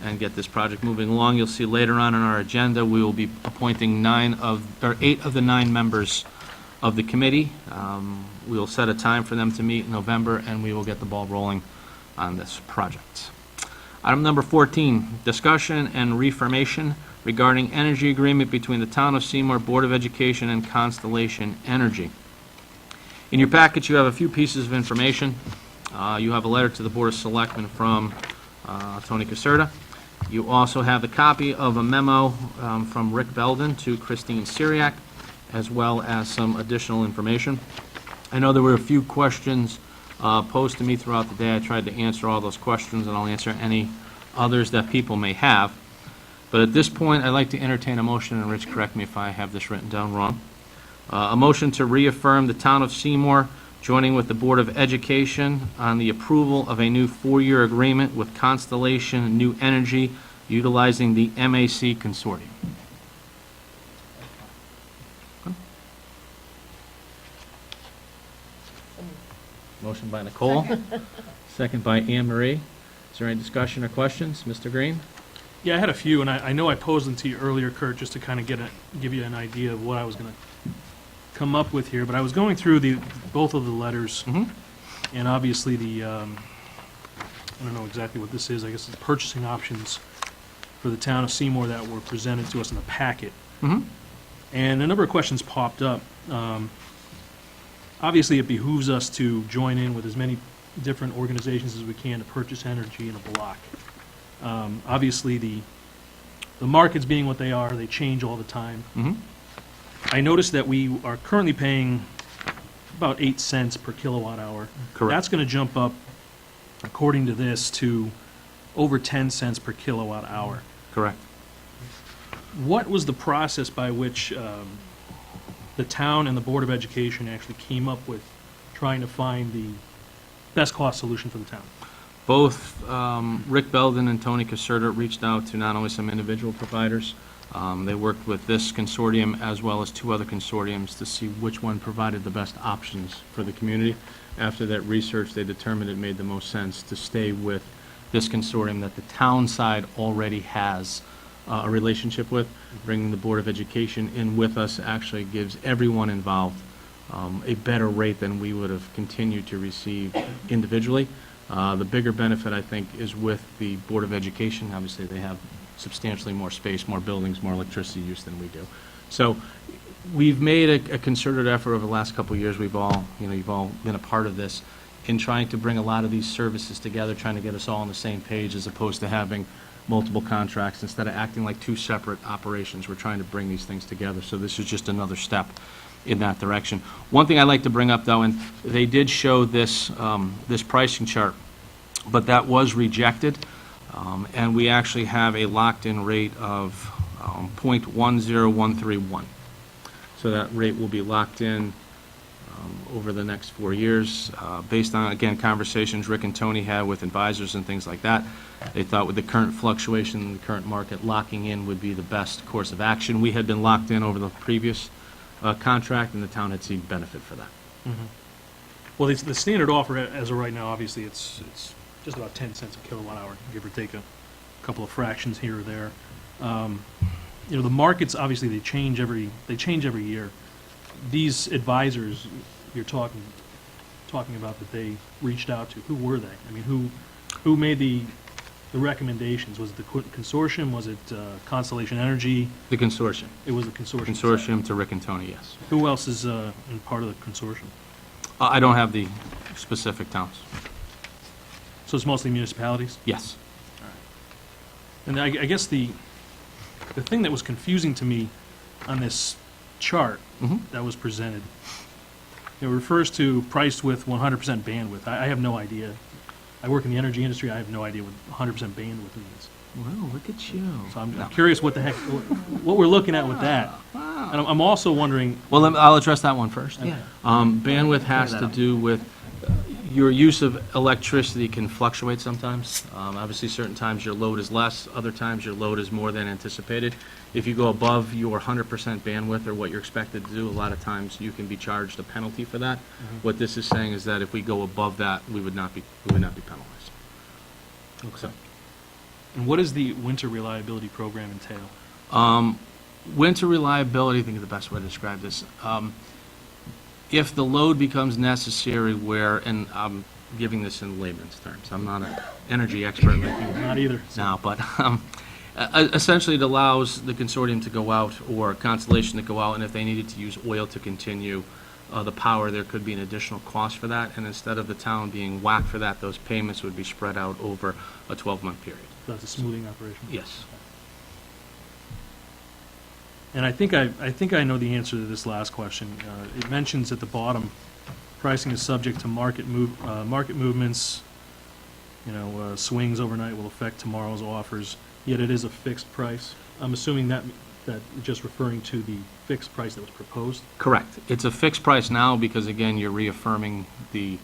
and get this project moving along. You'll see later on in our agenda, we will be appointing 8 of the 9 members of the committee. We will set a time for them to meet in November, and we will get the ball rolling on this project. Item number 14, discussion and reformation regarding energy agreement between the Town of Seymour Board of Education and Constellation Energy. In your package, you have a few pieces of information. You have a letter to the Board of Selectmen from Tony Caserta. You also have a copy of a memo from Rick Belden to Christine Syriac, as well as some additional information. I know there were a few questions posed to me throughout the day. I tried to answer all those questions, and I'll answer any others that people may have. But at this point, I'd like to entertain a motion, and Rich, correct me if I have this written down wrong. A motion to reaffirm the Town of Seymour joining with the Board of Education on the approval of a new 4-year agreement with Constellation New Energy utilizing the MAC Consortium. Motion by Nicole. Second by Anne Marie. Is there any discussion or questions? Mr. Green? Yeah, I had a few, and I know I posed them to you earlier, Kurt, just to kind of give you an idea of what I was going to come up with here. But I was going through both of the letters, and obviously I don't know exactly what this is. I guess it's purchasing options for the town of Seymour that were presented to us in the packet. And a number of questions popped up. Obviously, it behooves us to join in with as many different organizations as we can to purchase energy in a block. Obviously, the markets being what they are, they change all the time. I noticed that we are currently paying about 8 cents per kilowatt hour. Correct. That's going to jump up, according to this, to over 10 cents per kilowatt hour. Correct. What was the process by which the town and the Board of Education actually came up with trying to find the best cost solution for the town? Both Rick Belden and Tony Caserta reached out to not only some individual providers, they worked with this consortium as well as 2 other consortiums to see which one provided the best options for the community. After that research, they determined it made the most sense to stay with this consortium that the town side already has a relationship with. Bringing the Board of Education in with us actually gives everyone involved a better rate than we would have continued to receive individually. The bigger benefit, I think, is with the Board of Education. Obviously, they have substantially more space, more buildings, more electricity use than we do. So we've made a concerted effort over the last couple of years. We've all, you've all been a part of this in trying to bring a lot of these services together, trying to get us all on the same page as opposed to having multiple contracts. Instead of acting like two separate operations, we're trying to bring these things together. So this is just another step in that direction. One thing I'd like to bring up, though, and they did show this, this pricing chart, but that was rejected, and we actually have a locked-in rate of .10131. So that rate will be locked in over the next 4 years, based on, again, conversations Rick and Tony had with advisors and things like that. They thought with the current fluctuation in the current market, locking in would be the best course of action. We had been locked in over the previous contract, and the town had seen benefit for that. Well, the standard offer as of right now, obviously, it's just about 10 cents a kilowatt hour, give or take a couple of fractions here or there. The markets, obviously, they change every year. These advisors you're talking about that they reached out to, who were they? I mean, who made the recommendations? Was it the consortium? Was it Constellation Energy? The consortium. It was the consortium. Consortium to Rick and Tony, yes. Who else is in part of the consortium? I don't have the specific towns. So it's mostly municipalities? Yes. And I guess the thing that was confusing to me on this chart that was presented, it refers to priced with 100% bandwidth. I have no idea. I work in the energy industry. I have no idea what 100% bandwidth means. Well, look at you. So I'm curious what the heck, what we're looking at with that. And I'm also wondering, Well, I'll address that one first. Yeah. Bandwidth has to do with your use of electricity can fluctuate sometimes. Obviously, certain times your load is less, other times your load is more than anticipated. If you go above your 100% bandwidth or what you're expected to do, a lot of times you can be charged a penalty for that. What this is saying is that if we go above that, we would not be penalized. okay. And what does the winter reliability program entail? Winter reliability, I think is the best way to describe this. If the load becomes necessary where, and I'm giving this in layman's terms, I'm not an energy expert like you Not either. now, but essentially it allows the consortium to go out or Constellation to go out, and if they needed to use oil to continue the power, there could be an additional cost for that, and instead of the town being whacked for that, those payments would be spread out over a 12-month period. So that's a smoothing operation? Yes. And I think I know the answer to this last question. It mentions at the bottom, pricing is subject to market movements. Swings overnight will affect tomorrow's offers. Yet it is a fixed price. I'm assuming that just referring to the fixed price that was proposed. Correct. It's a fixed price now because, again, you're reaffirming the,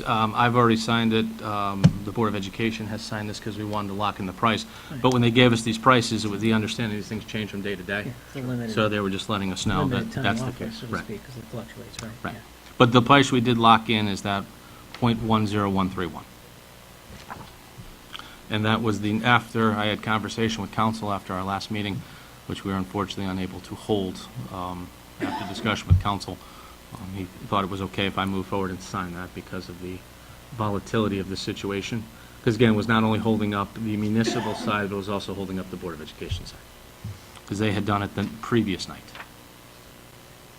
I've already signed it, the Board of Education has signed this because we wanted to lock in the price. But when they gave us these prices, it was the understanding these things change from day to day. Yeah, it's a limited. So they were just letting us know that limited time that's the offer, case. so to Right. speak, 'cause it fluctuates, right? Right. Yeah. But the price we did lock in is that .10131. And that was after I had conversation with council after our last meeting, which we were unfortunately unable to hold after discussion with council. He thought it was okay if I moved forward and signed that because of the volatility of the situation. Because again, it was not only holding up the municipal side, but it was also holding up the Board of Education side. Because they had done it the previous night.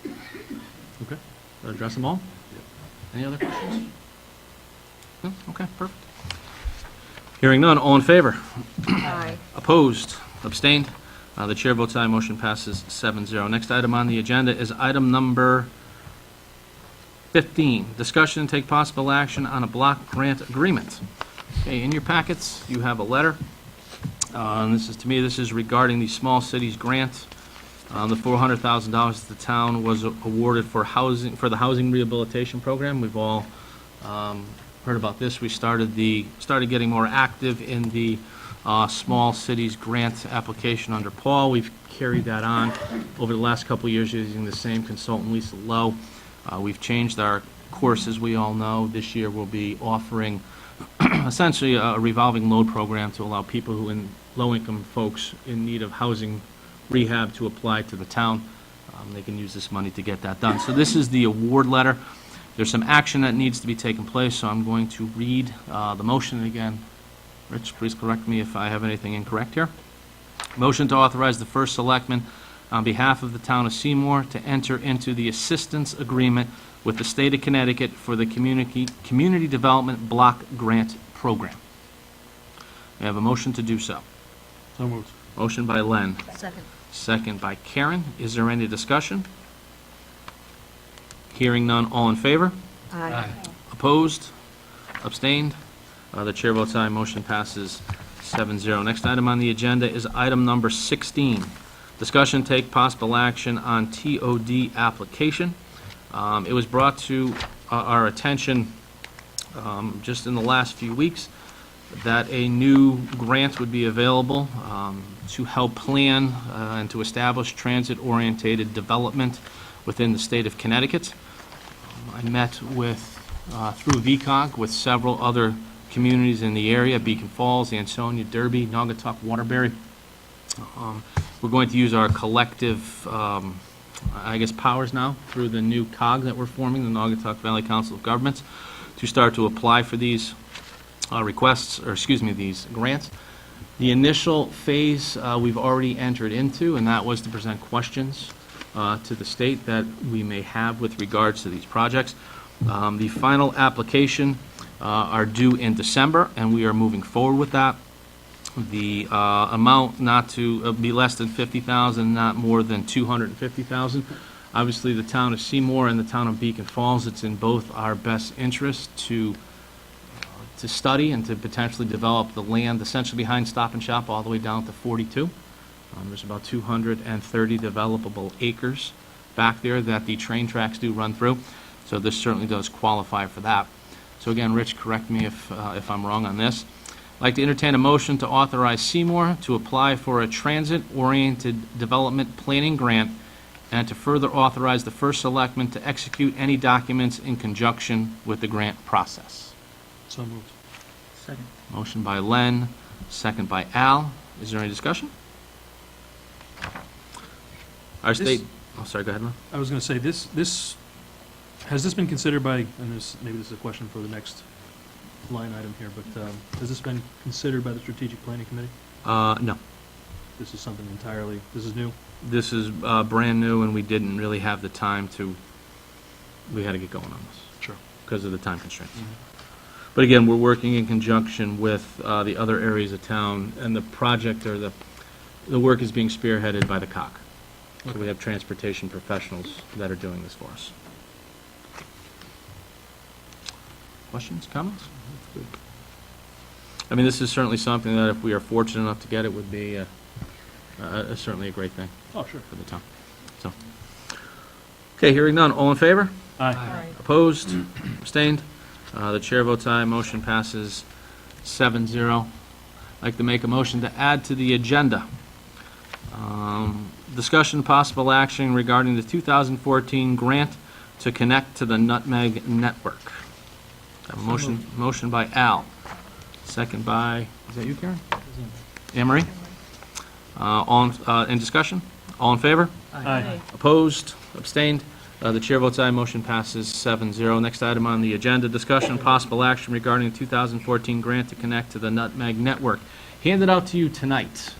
Okay. Did I address them all? Any other questions? No? Okay, perfect. Hearing none, all in favor? Aye. Opposed? Abstained? The chair votes aye, motion passes 7-0. Next item on the agenda is item number 15, discussion and take possible action on a block grant agreement. Okay, in your packets, you have a letter. And this is regarding the Small Cities Grant. The $400,000 that the town was awarded for the housing rehabilitation program. We've all heard about this. We started getting more active in the Small Cities Grant application under Paul. We've carried that on over the last couple of years using the same consultant, Lisa Lowe. We've changed our course, as we all know. This year we'll be offering essentially a revolving load program to allow people who low-income folks in need of housing rehab to apply to the town. They can use this money to get that done. So this is the award letter. There's some action that needs to be taken place, so I'm going to read the motion again. Rich, please correct me if I have anything incorrect here. Motion to authorize the first selectman on behalf of the town of Seymour to enter into the assistance agreement with the state of Connecticut for the Community Development Block Grant Program. We have a motion to do so. So moved. Motion by Len, Second. second by Karen. Is there any discussion? Hearing none, all in favor? Aye. Opposed? Abstained? The chair votes aye, motion passes 7-0. Next item on the agenda is item number 16. Discussion, take possible action on TOD application. It was brought to our attention just in the last few weeks that a new grant would be available to help plan and to establish transit-oriented development within the state of Connecticut. I met with, through VCOG, with several other communities in the area, Beacon Falls, Ansonia, Derby, Naugatuck, Waterbury. We're going to use our collective, powers now through the new COG that we're forming, the Naugatuck Valley Council of Governments, to start to apply for these these grants. The initial phase we've already entered into, and that was to present questions to the state that we may have with regards to these projects. The final application are due in December, and we are moving forward with that. The amount not to be less than $50,000, not more than $250,000. Obviously, the town of Seymour and the town of Beacon Falls, it's in both our best interest to study and to potentially develop the land essentially behind Stop and Shop all the way down to 42. There's about 230 developable acres back there that the train tracks do run through, so this certainly does qualify for that. So again, Rich, correct me if I'm wrong on this. I'd like to entertain a motion to authorize Seymour to apply for a transit-oriented development planning grant and to further authorize the first selectman to execute any documents in conjunction with the grant process. So moved. Second. Motion by Len, second by Al. Is there any discussion? Our state, oh, sorry, go ahead, Len. I was going to say, has this been considered by, and maybe this is a question for the next line item here, but has this been considered by the Strategic Planning Committee? No. This is something entirely, this is new? This is brand new, and we didn't really have the time we had to get going on this Sure. because of the time constraints. But again, we're working in conjunction with the other areas of town, and the project or the work is being spearheaded by the COG. So we have transportation professionals that are doing this for us. Questions, comments? I mean, this is certainly something that if we are fortunate enough to get it would be certainly a great thing Oh, sure. for the town. So, okay, hearing none. All in favor? Aye. Opposed? Abstained? The chair votes aye. Motion passes 7-0. I'd like to make a motion to add to the agenda. Discussion possible action regarding the 2014 grant to connect to the Nutmeg Network. A motion by Al. Second by, is that you, Karen? Anne Marie? In discussion? All in favor? Aye. Opposed? Abstained? The chair votes aye. Motion passes 7-0. Next item on the agenda, discussion possible action regarding the 2014 grant to connect to the Nutmeg Network. Handed out to you tonight.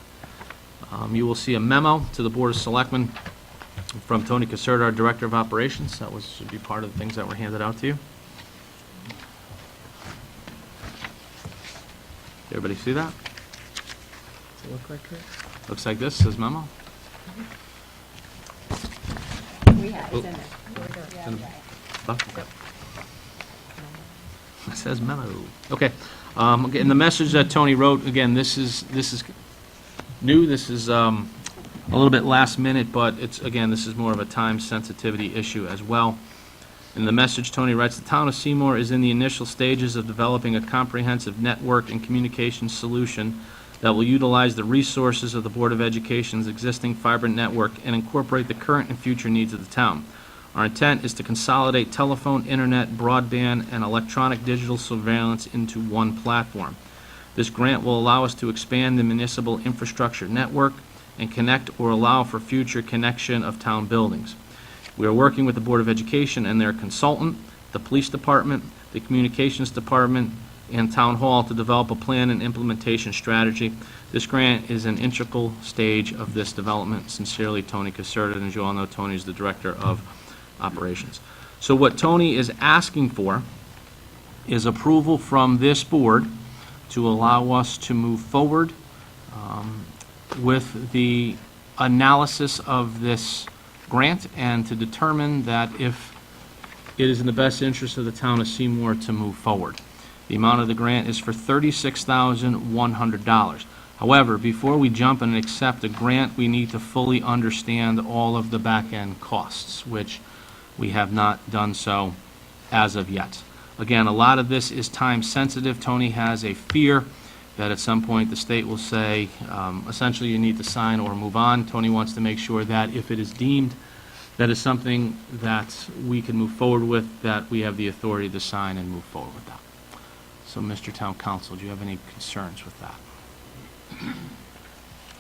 You will see a memo to the Board of Selectmen from Tony Caserta, our Director of Operations. That should be part of the things that were handed out to you. Everybody see that? Does it look like it? Looks like this, says memo. We have, it's in there. Oh, okay. It says memo. Okay. Again, the message that Tony wrote, again, this is new. This is a little bit last minute, but this is more of a time sensitivity issue as well. In the message, Tony writes, the town of Seymour is in the initial stages of developing a comprehensive network and communication solution that will utilize the resources of the Board of Education's existing fiber network and incorporate the current and future needs of the town. Our intent is to consolidate telephone, internet, broadband, and electronic digital surveillance into one platform. This grant will allow us to expand the municipal infrastructure network and connect or allow for future connection of town buildings. We are working with the Board of Education and their consultant, the Police Department, the Communications Department, and Town Hall to develop a plan and implementation strategy. This grant is an integral stage of this development. Sincerely, Tony Caserta, and as you all know, Tony is the Director of Operations. So what Tony is asking for is approval from this board to allow us to move forward with the analysis of this grant and to determine that if it is in the best interest of the town of Seymour to move forward. The amount of the grant is for $36,100. However, before we jump and accept a grant, we need to fully understand all of the back-end costs, which we have not done so as of yet. Again, a lot of this is time-sensitive. Tony has a fear that at some point the state will say, essentially, you need to sign or move on. Tony wants to make sure that if it is deemed that is something that we can move forward with, that we have the authority to sign and move forward with that. So, Mr. Town Council, do you have any concerns with that?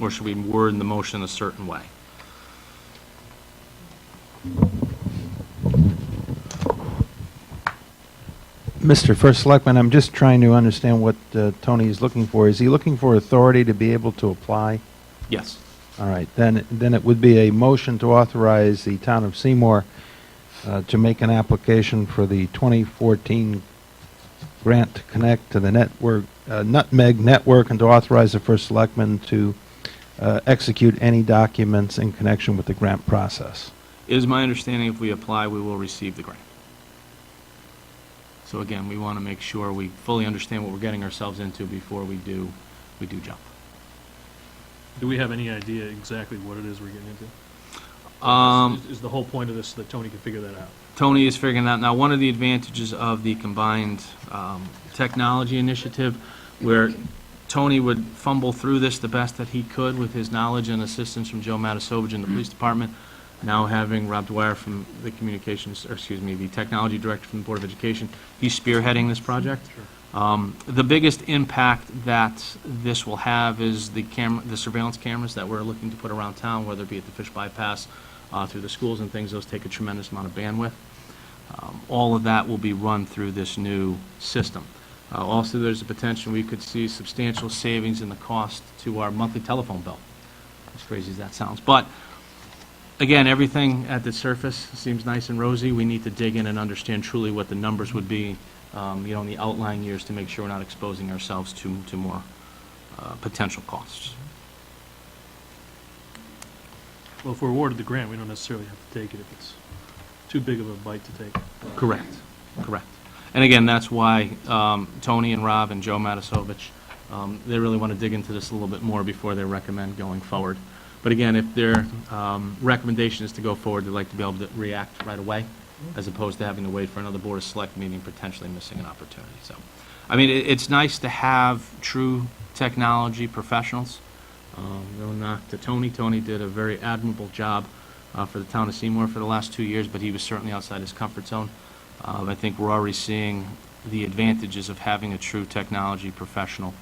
Or should we word the motion a certain way? Mr. First Selectman, I'm just trying to understand what Tony is looking for. Is he looking for authority to be able to apply? Yes. All right, then it would be a motion to authorize the town of Seymour to make an application for the 2014 grant to connect to the network, Nutmeg Network, and to authorize the First Selectman to execute any documents in connection with the grant process. It is my understanding if we apply, we will receive the grant. So again, we want to make sure we fully understand what we're getting ourselves into before we do jump. Do we have any idea exactly what it is we're getting into? Is the whole point of this so that Tony can figure that out? Tony is figuring that out. Now, one of the advantages of the combined technology initiative, where Tony would fumble through this the best that he could with his knowledge and assistance from Joe Matasovich in the police department, now having Rob Dwyer from the the technology director from the Board of Education, he's spearheading this project. Sure. The biggest impact that this will have is the surveillance cameras that we're looking to put around town, whether it be at the fish bypass, through the schools and things. Those take a tremendous amount of bandwidth. All of that will be run through this new system. Also, there's a potential we could see substantial savings in the cost to our monthly telephone bill, as crazy as that sounds. But again, everything at the surface seems nice and rosy. We need to dig in and understand truly what the numbers would be, in the outlying years, to make sure we're not exposing ourselves to more potential costs. Well, if we're awarded the grant, we don't necessarily have to take it if it's too big of a bite to take. Correct. And again, that's why Tony and Rob and Joe Matasovich, they really want to dig into this a little bit more before they recommend going forward. But again, if their recommendation is to go forward, they'd like to be able to react right away, as opposed to having to wait for another Board of Select meeting, potentially missing an opportunity. So, I mean, it's nice to have true technology professionals. No knock to Tony. Tony did a very admirable job for the town of Seymour for the last 2 years, but he was certainly outside his comfort zone. I think we're already seeing the advantages of having a true technology professional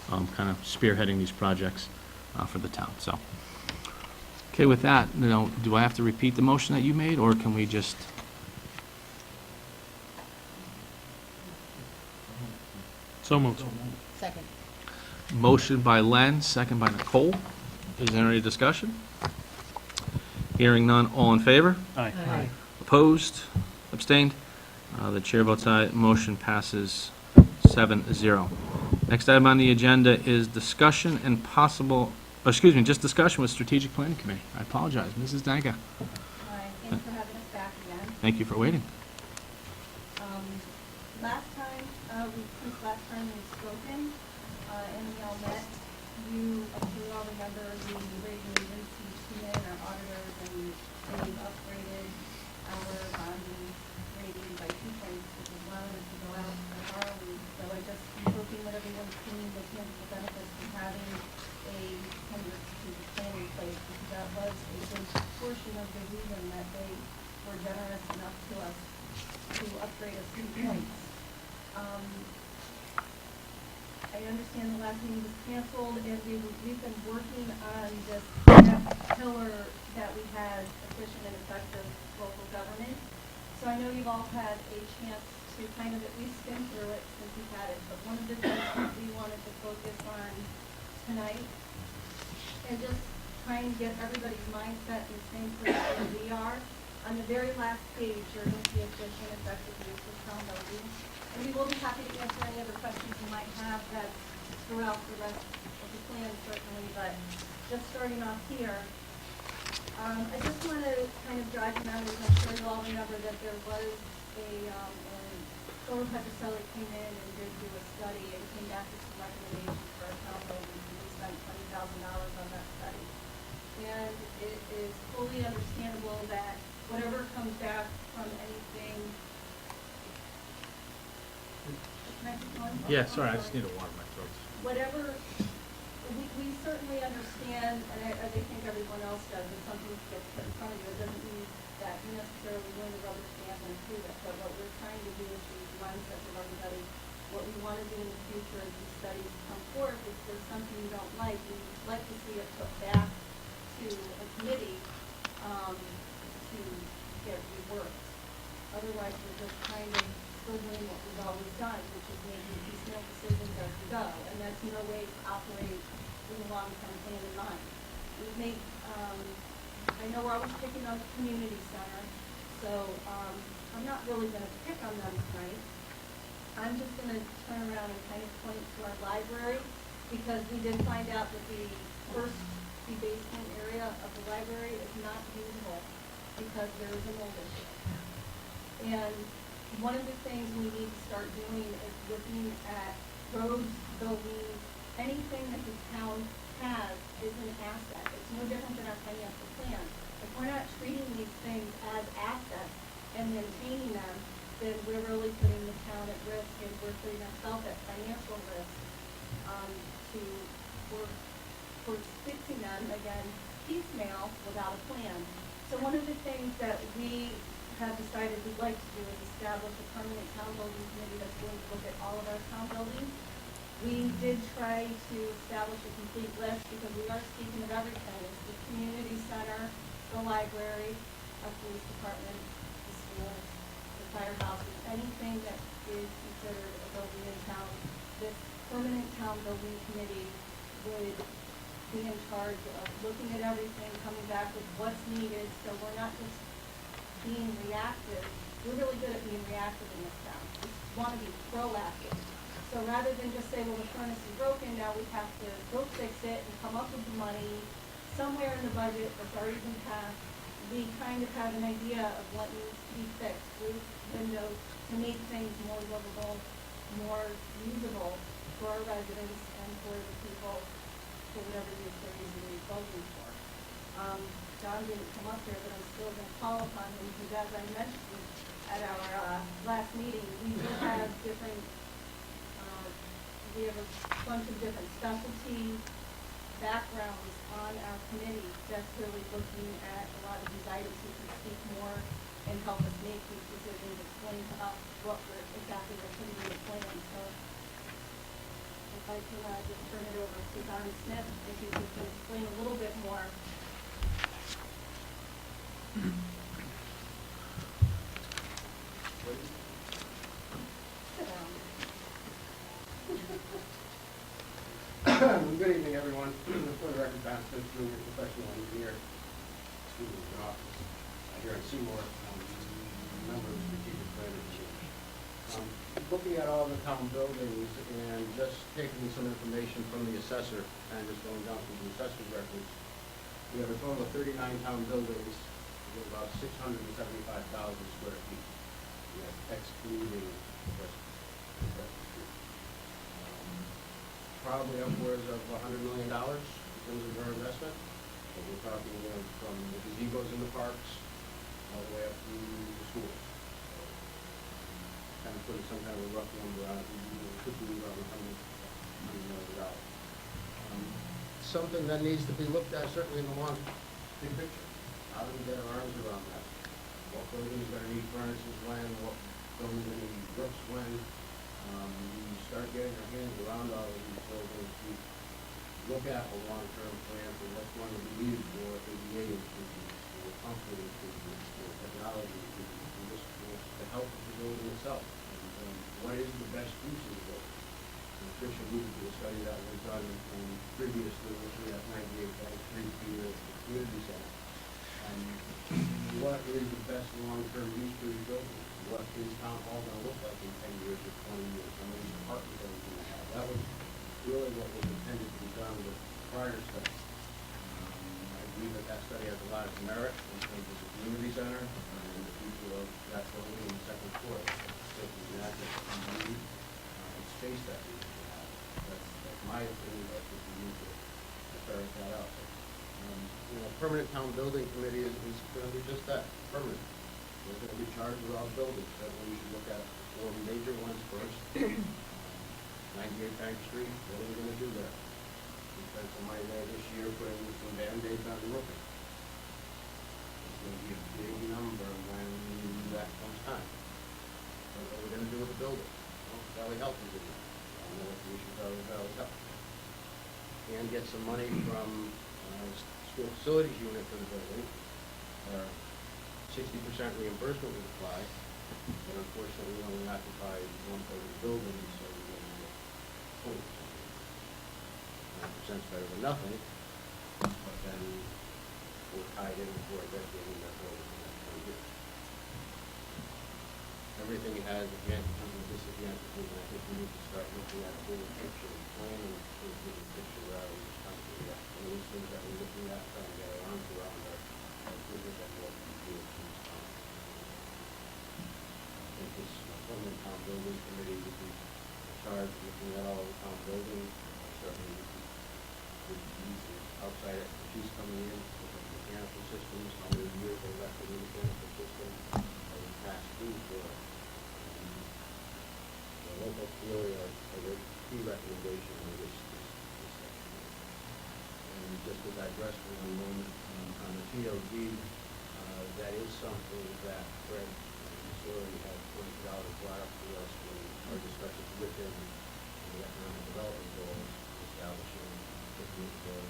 kind of spearheading these projects for the town. So, okay, with that, do I have to repeat the motion that you made, or can we just... So moved. Second. Motion by Len, second by Nicole. Is there any discussion? Hearing none, all in favor? Aye. Opposed? Abstained? The chair votes aye. Motion passes 7-0. Next item on the agenda is discussion and possible, just discussion with Strategic Planning Committee. I apologize. Mrs. Danka. Hi, thanks for having us back again. Thank you for waiting. Since last time we've spoken, and we all met, you all remember the rating agency, CA, and our auditors, and they've upgraded our bonding rating by 2 points, which is allowing us to go out for borrowing. So I just am hoping that everyone's seen the tangible benefits of having a strategic plan in place, because that was a big portion of the reason that they were generous enough to us to upgrade us 2 points. I understand the last meeting was canceled, and we've been working on this next pillar that we had, efficient and effective local government. So I know you've all had a chance to kind of at least skim through it since you've had it, but one of the things that we wanted to focus on tonight and just try and get everybody's mindset in the same place where we are. On the very last page, you're going to see efficient, effective use of town buildings. And we will be happy to answer any other questions you might have that throughout the rest of the plan certainly, but just starting off here, I just want to kind of jog your memories. I'm sure you all remember that there was when Thor Petroselli came in and did do a study and came back with some recommendations for our town buildings, and we spent $20,000 on that study. And it is fully understandable that whatever comes back from anything. Can I just go on? Yeah, sorry, I just need to water my throat. Whatever, we certainly understand, and I think everyone else does, if something gets put in front of you, it doesn't mean that you necessarily win the rubber stamp and approve it, but what we're trying to do is use the mindset of everybody. What we want to do in the future as these studies come forth, if there's something you don't like, we'd like to see it put back to a committee, to get reworked. Otherwise, we're just kind of still doing what we've always done, which is making piecemeal decisions as we go, and that's no way to operate with a long-term plan in mind. We've made, I know we're always picking on the community center, so I'm not really going to pick on them tonight. I'm just going to turn around and kind of point to our library, because we did find out that the basement area of the library is not usable because there is a mold issue. And one of the things we need to start doing is looking at roads, buildings, anything that the town has is an asset. It's no different than our financial plan. If we're not treating these things as assets and maintaining them, then we're really putting the town at risk, and we're putting ourselves at financial risk to work towards fixing them, again, piecemeal without a plan. So one of the things that we have decided we'd like to do is establish a permanent town building committee that's going to look at all of our town buildings. We did try to establish a complete list because we are speaking of everything. It's the community center, the library, our police department, the schools, the firehouses, anything that is considered a building in town. This permanent town building committee would be in charge of looking at everything, coming back with what's needed, so we're not just being reactive. We're really good at being reactive in this town. We want to be proactive. So rather than just say, well, the furnace is broken, now we have to go fix it and come up with the money somewhere in the budget that's already been passed, we kind of have an idea of what needs to be fixed, roofs, windows, to make things more livable, more usable for our residents and for the people, for whatever use they're using these buildings for. John didn't come up here, but I'm still going to call upon him, because as I mentioned at our last meeting, we do have different, we have a bunch of different specialty backgrounds on our committee that's really looking at a lot of these items who can speak more and help us make these decisions, explain to us what we're exactly putting in the plan. So if I can just turn it over to Don Smith, if he can explain a little bit more. Sit down. Good evening, everyone. For the record, Don Smith, junior professional engineer, in office here in Seymour, member of the strategic planning team. Looking at all the town buildings and just taking some information from the assessor and just going down through the assessor's records, we have a total of 39 town buildings with about 675,000 square feet. We have excluding the rest of the street. Probably upwards of $100 million in terms of our investment. So we're talking from the gazebos in the parks all the way up to the schools. So, kind of putting some kind of a rough number on it, we could be around $100 million. Something that needs to be looked at certainly in the long big picture. How do we get our arms around that? What buildings are going to need furnaces when? What buildings are going to need roofs when? We start getting our hands around all of these buildings, we look at a long-term plan for what's going to be needed for ADA improvements, for comfort improvements, for technology improvements, and just for the health of the building itself. And what is the best use of the building? And Trish alluded to a study that was done previously, looking at 98 Bank Street here at the community center. What is the best long-term use for these buildings? What is town hall going to look like in 10 years or 20 years? How many departments are we going to have? That was really what was intended to be done with the prior study. I believe that that study has a lot of merit in terms of the community center and the future of that building in the second floor. Taking the assets that we need and space that we need to have. That's my opinion. That's what we need to ferret that out. Permanent town building committee is going to be just that, permanent. We're going to be charged with all the buildings. That we should look at the 4 major ones first. 98 Bank Street, what are we going to do there? We spent some money there this year putting some Band-Aids on the roofing. It's going to be a big number when that comes time. What are we going to do with the building? Well, Valley Health is in there. I don't know what the issues are with Valley Health. And get some money from school facilities unit for the building. 60% reimbursement would apply, but unfortunately we only occupy 1/3 of the building, so we only get 40%. 9% is better than nothing, but then we're tied in for a decade in that building for that 20 years. Everything has advantages and disadvantages, and I think we need to start looking at a bigger picture and planning for a bigger picture rather than just trying to figure out some of these things that we're looking at, trying to get our arms around are bigger than what we do at this time. I think this permanent town building committee would be charged with looking at all the town buildings. Certainly would use outside expertise coming in, looking at mechanical systems, how many years they left in the mechanical system, or the past due for the local really are the key recommendation on this section. And just to digress for one moment, on the TOD, that is something that Fred Missouri had pointed out as well to us when our discussions with him on the economic development goals, establishing the DOD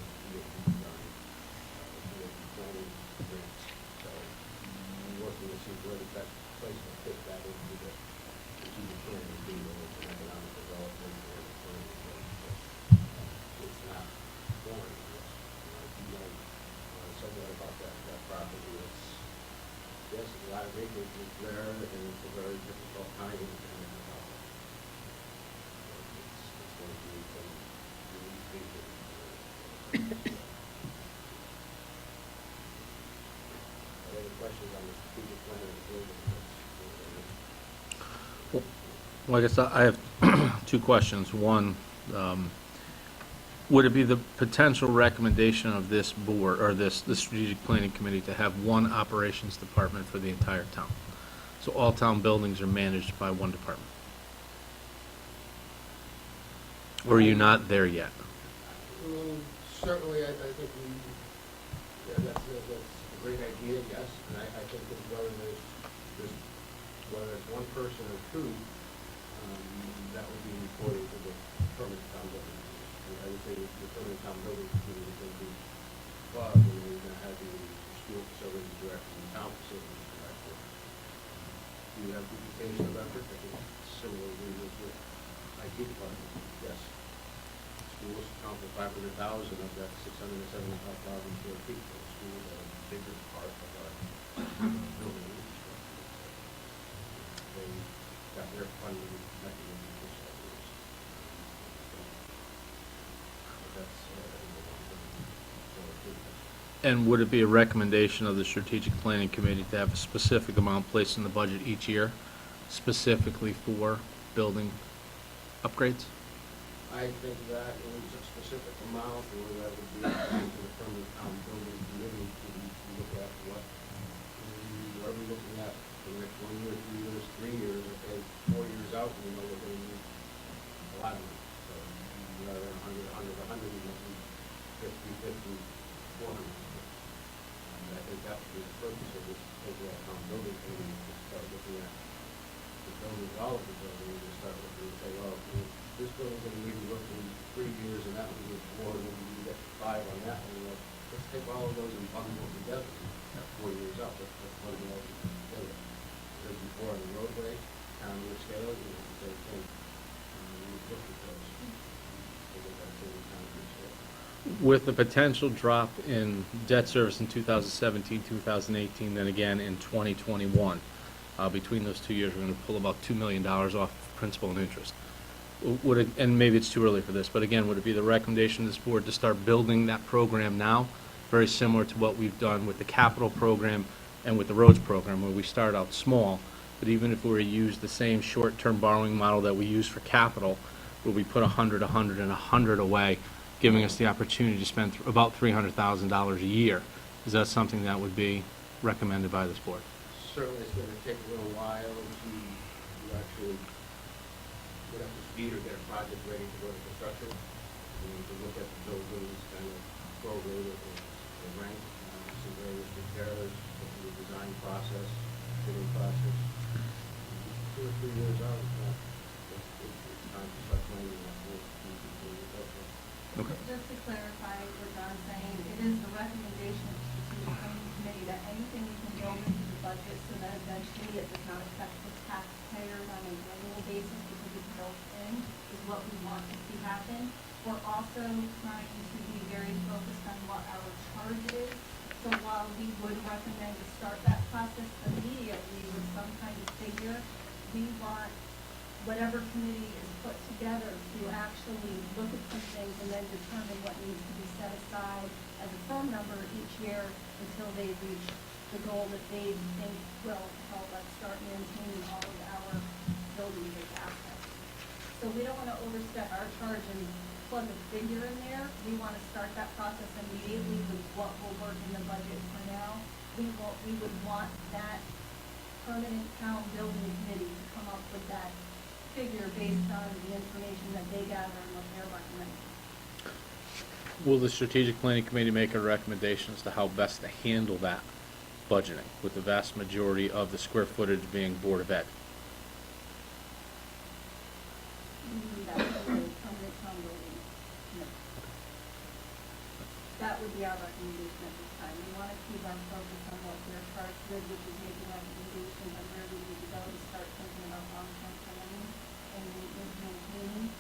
design, DOD planning grants. So I'm working to see where the best place to fit that into the strategic plan would be, whether it's an economic development or a planning goal. It's not foreign to us. If you know somewhat about that property, yes, a lot of acreage is there, and it's a very difficult time in economic development. It's going to need some unique thinking. Any questions on the strategic plan of the building? Well, I guess I have two questions. One, would it be the potential recommendation of this board, or the strategic planning committee, to have one operations department for the entire town? So all town buildings are managed by one department? Or are you not there yet? Certainly, I think that's a great idea, yes, and I think that whether it's one person or two, that would be reported to the permanent town building. I would say the permanent town building committee is going to be above, and we're going to have the school facilities director and town facilities director. Do you have duplication of effort? I think similarly with the IT department, yes. Schools account for 500,000 of that 675,000 square feet. So schools are a bigger part of our building infrastructure. They got their funding mechanism for several years. But that's And would it be a recommendation of the strategic planning committee to have a specific amount placed in the budget each year, specifically for building upgrades? I think that is a specific amount, or that would be up to the permanent town building committee to look at what we looking at for the next 1 year, 2 years, 3 years, okay, 4 years out, we know we're going to need a lot of money. So rather than 100, we might need 50, 400. And I think that would be the purpose of this overall town building committee, to start looking at the buildings, all of the buildings, and start looking and say, all of those and bundle together, 4 years up, but bundle all together. Because before on the roadway, town would scale, you know, the same thing. We looked at those. Figured that's in the town would scale. With the potential drop in debt service in 2017, 2018, then again in 2021, between those 2 years, we're going to pull about $2 million off principal and interest. Would it, and maybe it's too early for this, but again, would it be the recommendation of this board to start building that program now, very similar to what we've done with the capital program and with the roads program, where we start out small, but even if we were to use the same short-term borrowing model that we use for capital, where we put 100, 100, and 100 away, giving us the opportunity to spend about $300,000 a year, is that something that would be recommended by this board? Certainly, it's gonna take a little while to actually get up to speed or get a project ready to go to construction. We need to look at the buildings, kind of prorate it or rank, some various repairs, go through the design process, bidding process. 2 or 3 years out, it's time to start planning that work. Okay. Just to clarify what John's saying, it is the recommendation of the strategic planning committee that anything we can build into the budget so that eventually it does not affect the taxpayers on an annual basis because it's built in, is what we want to see happen. We're also trying to be very focused on what our charge is. So while we would recommend to start that process immediately with some kind of figure, we want whatever committee is put together to actually look at some things and then determine what needs to be set aside as a firm number each year until they reach the goal that they think will help us start maintaining all of our building-based assets. So we don't want to overstep our charge and plug a figure in there. We want to start that process immediately with what will work in the budget for now. We would want that permanent town building committee to come up with that figure based on the information that they gather and what they're recommending. Will the strategic planning committee make a recommendation as to how best to handle that budgeting, with the vast majority of the square footage being Board of Ed? That would be permanent town building committee. That would be our recommendation at this time. We want to keep our focus on what they're charged with, which is making recommendations on where we need to go to start thinking about long-term planning and maintaining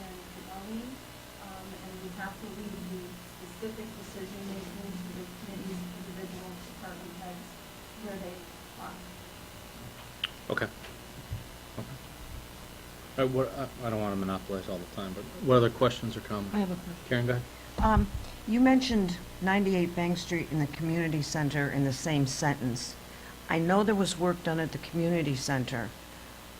and developing. And we have to leave the specific decision-making to the committees, individual department heads, where they are. Okay. I don't want to monopolize all the time, but what other questions or comments? I have a question. Karen, go ahead. You mentioned 98 Bank Street and the community center in the same sentence. I know there was work done at the community center.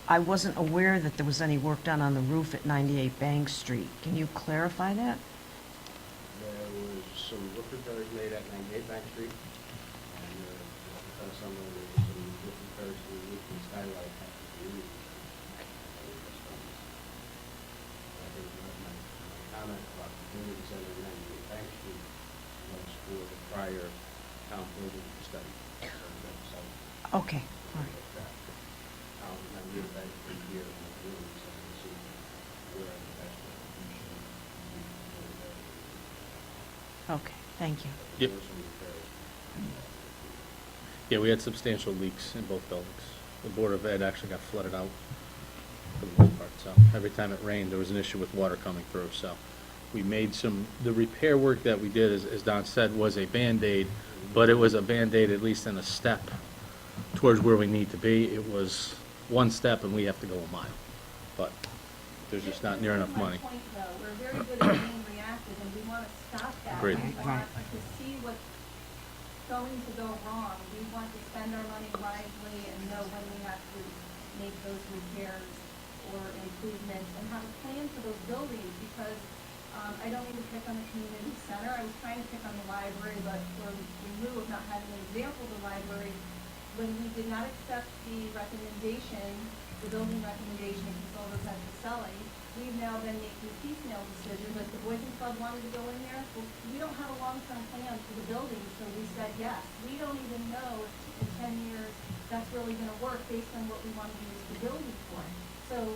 I wasn't aware that there was any work done on the roof at 98 Bank Street. Can you clarify that? There was some roof repairs made at 98 Bank Street, and because some of there was some roof repairs to the roof and skylight had to be used. I think my comment about the community center at 98 Bank Street was for the prior town building study. So Okay, all right. 98 Bank Street here in the community center, to see where the best contribution Okay, thank you. Yep. Yeah, we had substantial leaks in both buildings. The Board of Ed actually got flooded out for the most part, so every time it rained, there was an issue with water coming through, so we made the repair work that we did, as Don said, was a Band-Aid, but it was a Band-Aid at least in a step towards where we need to be. It was one step and we have to go a mile, but there's just not near enough money. My point, though, we're very good at being reactive, and we want to stop that. Agreed. We want to see what's going to go wrong. We want to spend our money wisely and know when we have to make those repairs or improvements, and have a plan for those buildings, because I don't mean to pick on the community center. I was trying to pick on the library, but in lieu of not having an example of the library, when we did not accept the recommendation, the building recommendation of consultants at selling, we've now been making piecemeal decisions. Like the Boys and Club wanted to go in there, well, we don't have a long-term plan for the building, so we said yes. We don't even know if in 10 years that's really going to work based on what we want to use the building for. So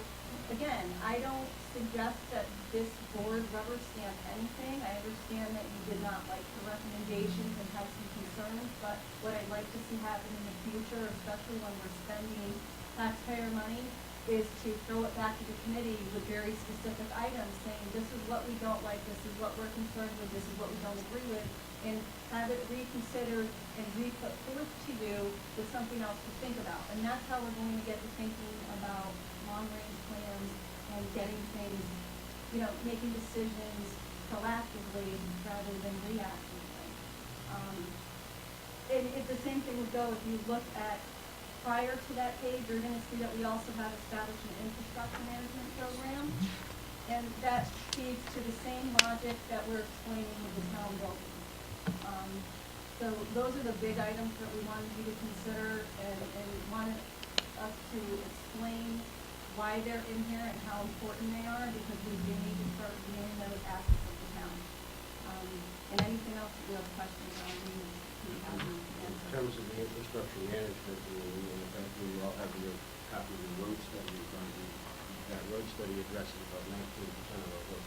again, I don't suggest that this board rubber stamp anything. I understand that you did not like the recommendations and have some concerns, but what I'd like to see happen in the future, especially when we're spending taxpayer money, is to throw it back to the committee with very specific items, saying this is what we don't like, this is what we're concerned with, this is what we don't agree with, and have it reconsidered and re-put forth to you with something else to think about. And that's how we're going to get to thinking about long-range plans and getting things, you know, making decisions proactively rather than reactively. And the same thing would go if you look at prior to that page, you're gonna see that we also have established an infrastructure management program. And that feeds to the same logic that we're explaining with the town building. So those are the big items that we wanted you to consider and wanted us to explain why they're in here and how important they are, because we do need to start viewing those assets of the town. And anything else that you have questions on, we have to In answer. terms of the infrastructure management, and the fact we all have your copy of the road study in front of you, that road study addresses about 19% of our road.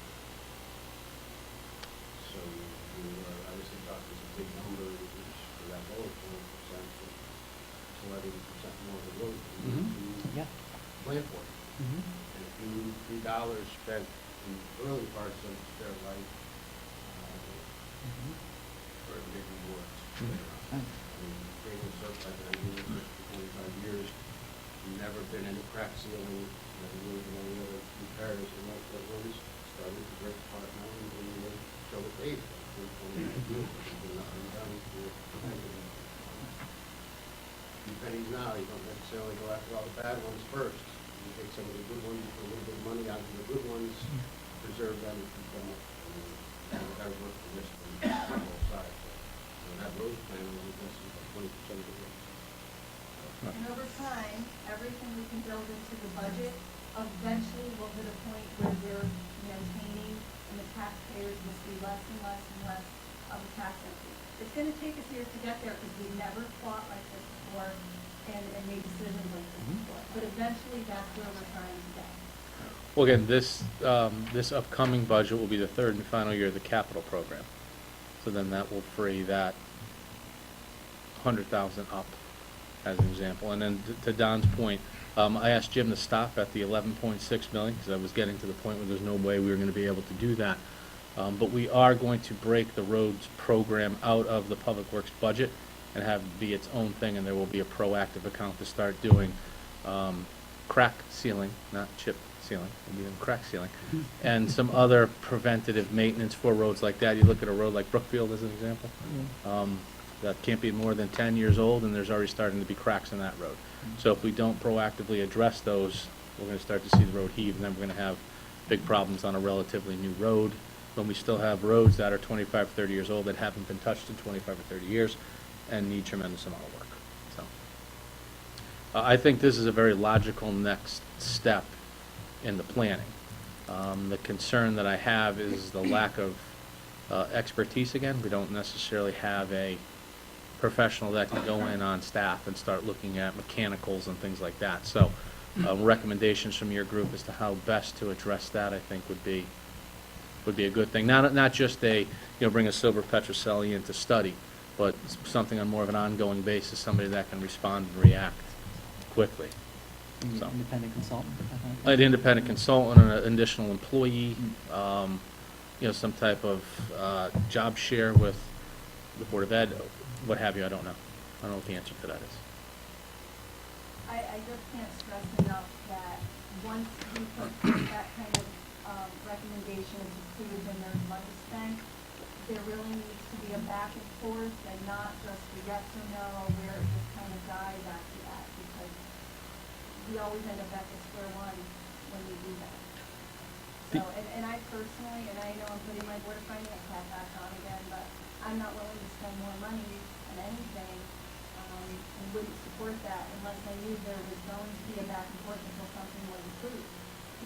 So you are obviously talking some big numbers for that lower 20%, it's 11% more of the road than you Yeah. plan for. And if you, $3 spent in the early parts of their life, for maybe works. I mean, Greenwood Circle, I've been doing this for 25 years, never been any crack sealing, never really been any other repairs, and that was started to break apart now, and they show the page. Nothing done to prevent it. You pennies now, you don't necessarily go after all the bad ones first. You take some of the good ones, put a little bit of money onto the good ones, preserve them, and keep them up. And we've got to work for this from both sides. So that road plan only does about 20% of the road. And over time, everything we can build into the budget eventually will hit a point where we're maintaining and the taxpayers will see less and less and less of a tax increase. It's gonna take us years to get there because we never fought like this before and made decisions like this before. But eventually, that's where we're trying to get. Well, again, this upcoming budget will be the third and final year of the capital program. So then that will free that 100,000 up, as an example. And then to Don's point, I asked Jim to stop at the 11.6 million, because I was getting to the point where there's no way we were gonna be able to do that. But we are going to break the roads program out of the Public Works budget and have it be its own thing, and there will be a proactive account to start doing crack sealing, not chip sealing, we'll be doing crack sealing, and some other preventative maintenance for roads like that. You look at a road like Brookfield as an example, that can't be more than 10 years old, and there's already starting to be cracks in that road. So if we don't proactively address those, we're gonna start to see the road heave, and then we're gonna have big problems on a relatively new road, when we still have roads that are 25, 30 years old that haven't been touched in 25 or 30 years and need tremendous amount of work. So I think this is a very logical next step in the planning. The concern that I have is the lack of expertise again. We don't necessarily have a professional that can go in on staff and start looking at mechanicals and things like that. So recommendations from your group as to how best to address that, I think, would be a good thing. Not just bring a Silver Petroselli in to study, but something on more of an ongoing basis, somebody that can respond and react quickly. So. Independent consultant, An independent consultant, an additional employee, some type of job share with the Board of Ed, what have you, I don't know. I don't know what the answer to that is. I just can't stress enough that once we put that kind of recommendation is included and there's money spent, there really needs to be a back and forth and not just a yes or no where it just kind of dies after that, because we always end up back at square one when we do that. So, and I personally, and I know I'm putting my Board of Finance hat back on again, but I'm not willing to spend more money on anything, and wouldn't support that unless I knew there was going to be a back and forth until something was approved,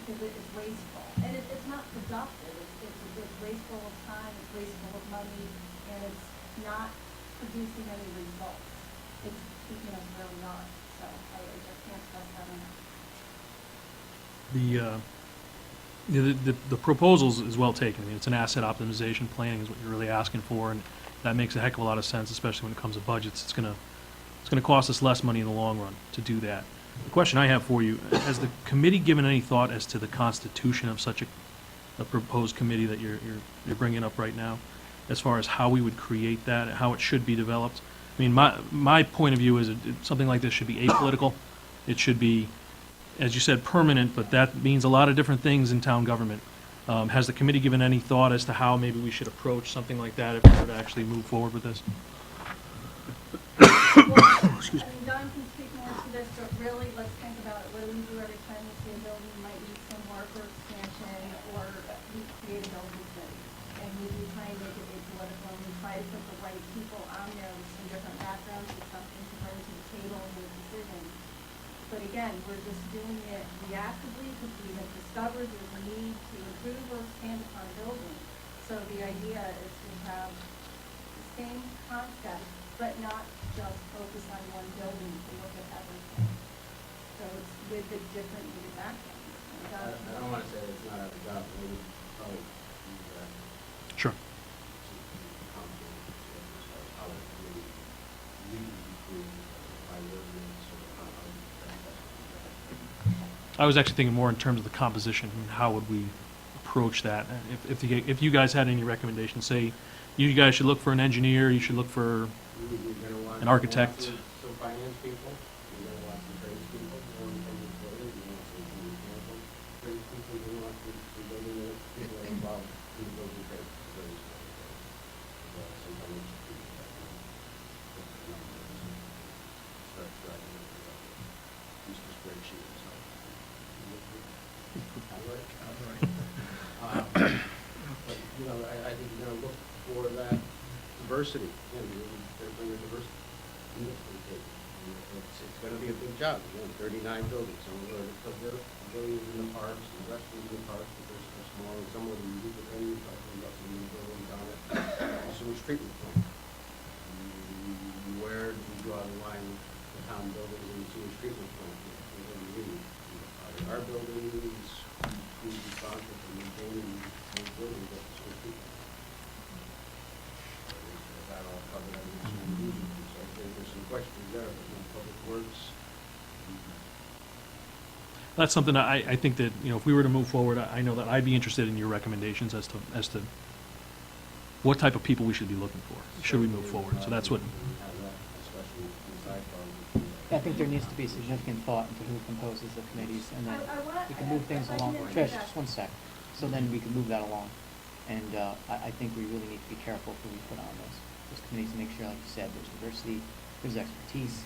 because it is wasteful. And it's not productive, it's wasteful of time, it's wasteful of money, and it's not producing any results. It's keeping us where we are, so I just can't stress that enough. The proposals is well taken. I mean, it's an asset optimization planning is what you're really asking for, and that makes a heck of a lot of sense, especially when it comes to budgets. It's gonna cost us less money in the long run to do that. The question I have for you, has the committee given any thought as to the constitution of such a proposed committee that you're bringing up right now, as far as how we would create that, how it should be developed? I mean, my point of view is something like this should be apolitical. It should be, as you said, permanent, but that means a lot of different things in town government. Has the committee given any thought as to how maybe we should approach something like that if we were to actually move forward with this? Well, I mean, Don can speak more to this, but really, let's think about it. What do we do every time we see a building might need some work or expansion, or we create a building study? And we do try and make it apolitical, and we try to put the right people on there with some different backgrounds and something to bring to the table and make decisions. But again, we're just doing it reactively because we have discovered there's a need to improve or expand upon a building. So the idea is to have the same concept, but not just focus on one building, to look at everything. So it's with the different needed backgrounds. And I don't want to say it's not our job, but we probably use that Sure. to complement as far as how it really legally approved by ordinance or how I was actually thinking more in terms of the composition. I mean, how would we approach that? If you guys had any recommendations, say, you guys should look for an engineer, you should look for you're going to want an architect. some finance people, you're going to want some tradespeople, you're going to want some builders, you want some mechanical tradespeople, you want some building people involved in the building trades. Some financial people that can put the numbers and start driving it use the spreadsheet and stuff. But, you know, I think you're going to look for that diversity. You know, they're bringing diversity to the table. It's going to be a big job. You know, 39 buildings. Some of them are put their buildings in the parks, the restrooms in the parks, but they're small. And some of them use the venues, talking about some new buildings down at the sewage treatment plant. Where do we draw the line with the town buildings and the sewage treatment plant? Are there our buildings who's responsible for maintaining those buildings at the sewage treatment? Is that all covered under the sewage treatment? So I think there's some questions there, but in public works. That's something I think that, you know, if we were to move forward, I know that I'd be interested in your recommendations as to what type of people we should be looking for, should we move forward. So that's what, I think there needs to be significant thought into who composes the committees, and then we can move things along. Trish, just one sec. So then we can move that along. And I think we really need to be careful who we put on those committees to make sure, like you said, there's diversity, there's expertise.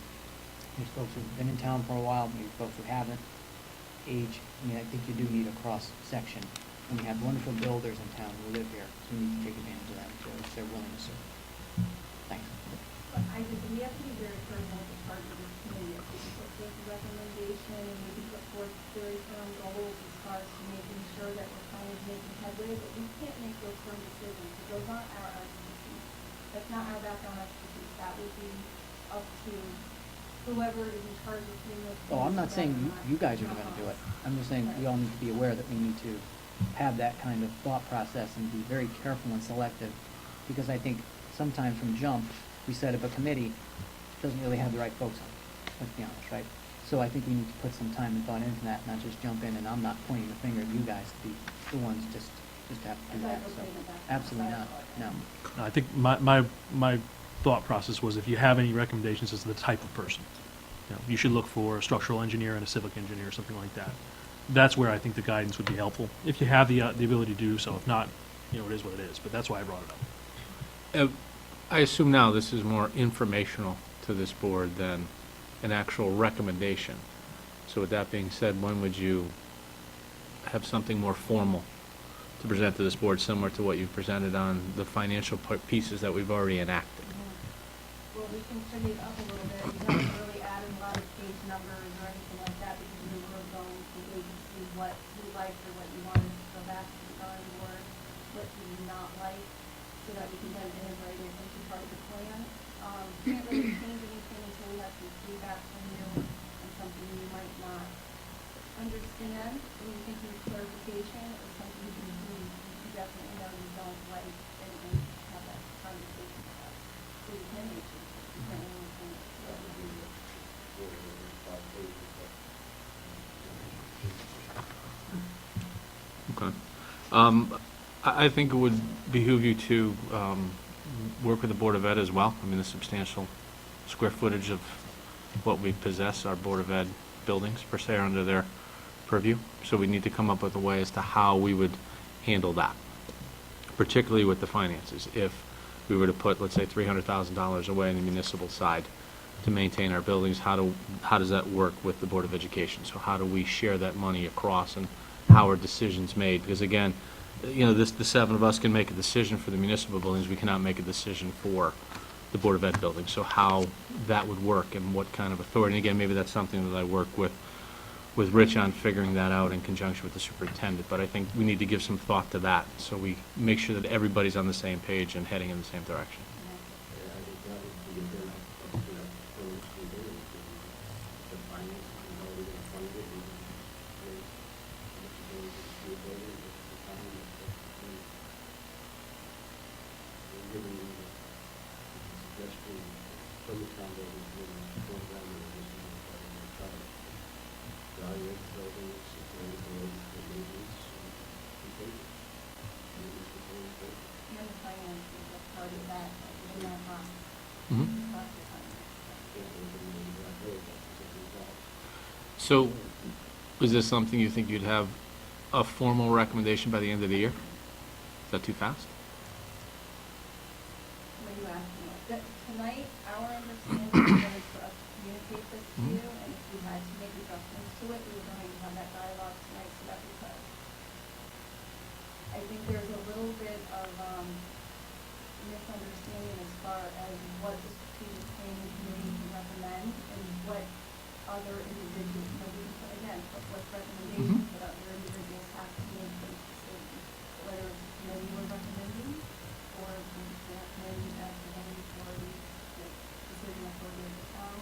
There's folks who've been in town for a while, maybe folks who haven't. Age, I mean, I think you do need a cross-section. And we have wonderful builders in town who live here, so we need to take advantage of that if they're willing to serve. Thanks. But I think we have to be very careful with the part of this committee. If we can put forth a recommendation and we can put forth very firm goals as far as to making sure that we're kind of making headway, but we can't make those firm decisions, because those aren't our expertise. That's not our background expertise. That would be up to whoever is in charge of putting those. Oh, I'm not saying background you guys are expertise. gonna do it. I'm just saying we all need to be aware that we need to have that kind of thought process and be very careful and selective. Because I think sometimes from jump, we set up a committee, doesn't really have the right folks on it, let's be honest, right? So I think we need to put some time and thought into that, not just jump in, and I'm not pointing the finger at you guys to be the ones just to have to do that, so, absolutely not, no. I think my thought process was if you have any recommendations as to the type of person, you know, you should look for a structural engineer and a civic engineer, or something like that. That's where I think the guidance would be helpful, if you have the ability to do so. If not, you know, it is what it is, but that's why I brought it up. I assume now this is more informational to this board than an actual recommendation. So with that being said, when would you have something more formal to present to this board, similar to what you've presented on the financial pieces that we've already enacted? Well, we can shimmy it up a little bit. We haven't really added a lot of page numbers or anything like that, because we were going to see what you liked or what you wanted to go back to the drawing board, what you did not like, so that we can then integrate it into part of the plan. Can't really change anything until we have some feedback from you and something you might not understand, and you think need clarification, or something you definitely know you don't like, and have that conversation about. So you can make changes, you can, what would be your Okay. I think it would behoove you to work with the Board of Ed as well. I mean, the substantial square footage of what we possess, our Board of Ed buildings, per se, are under their purview. So we need to come up with a way as to how we would handle that, particularly with the finances. If we were to put, let's say, $300,000 away in the municipal side to maintain our buildings, how does that work with the Board of Education? So how do we share that money across, and how are decisions made? Because again, you know, the seven of us can make a decision for the municipal buildings, we cannot make a decision for the Board of Ed building. So how that would work and what kind of authority, and again, maybe that's something that I work with Rich on figuring that out in conjunction with the superintendent, but I think we need to give some thought to that, so we make sure that everybody's on the same page and heading in the same direction. and the finances, that's part of that, in that box. Mhm. Box of finances. So, is this something you think you'd have a formal recommendation by the end of the year? Is that too fast? What are you asking? Tonight, our understanding was for us to communicate this to you, and if you had to make adjustments to it, we were going to have that dialogue tonight, so that we could. I think there's a little bit of misunderstanding as far as what the strategic planning committee can recommend and what other individuals, you know, we can put, again, put what recommendations, but other individuals have to make those decisions. Whether it's the committee we're recommending, or the selectmen as the head authority, the decision authority of the town.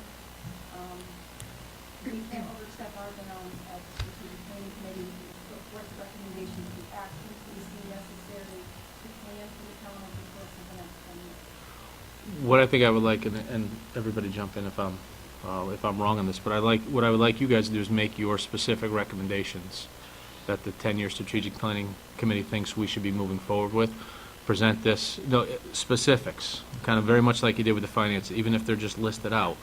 We can't overstep our bounds as the strategic planning committee, put forth recommendations, the actions we see necessary to plan for the town over the course of the next 10 years. What I think I would like, and everybody jump in if I'm wrong on this, but what I would like you guys to do is make your specific recommendations that the 10-year strategic planning committee thinks we should be moving forward with. Present this, no, specifics, kind of very much like you did with the finance, even if they're just listed out.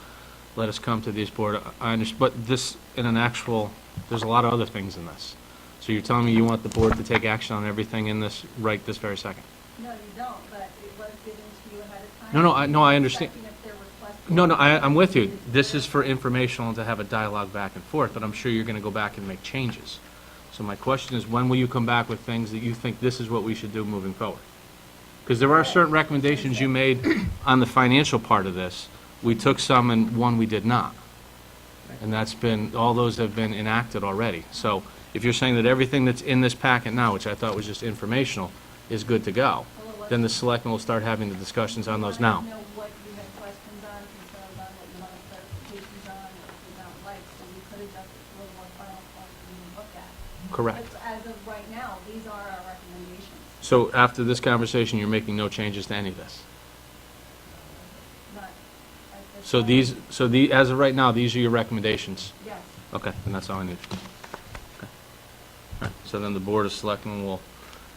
Let us come to this board. I understand, but this, in an actual, there's a lot of other things in this. So you're telling me you want the board to take action on everything in this right this very second? No, you don't, but it was given to you ahead of time. No, I understand. Checking if there were questions. No, I'm with you. This is for informational and to have a dialogue back and forth, but I'm sure you're going to go back and make changes. So my question is, when will you come back with things that you think this is what we should do moving forward? Because there are certain recommendations you made on the financial part of this. We took some and one we did not. And that's been, all those have been enacted already. So if you're saying that everything that's in this packet now, which I thought was just informational, is good to go, then the selectmen will start having the discussions on those now. You know what you had questions on, concerns on, what you wanted clarifications on, what you don't like, so we could adjust it to a little more final form for you to look at. Correct. But as of right now, these are our recommendations. So after this conversation, you're making no changes to any of this? Not at this So time. as of right now, these are your recommendations? Yes. Okay, then that's all I need. Okay. All right, so then the Board of Selectmen will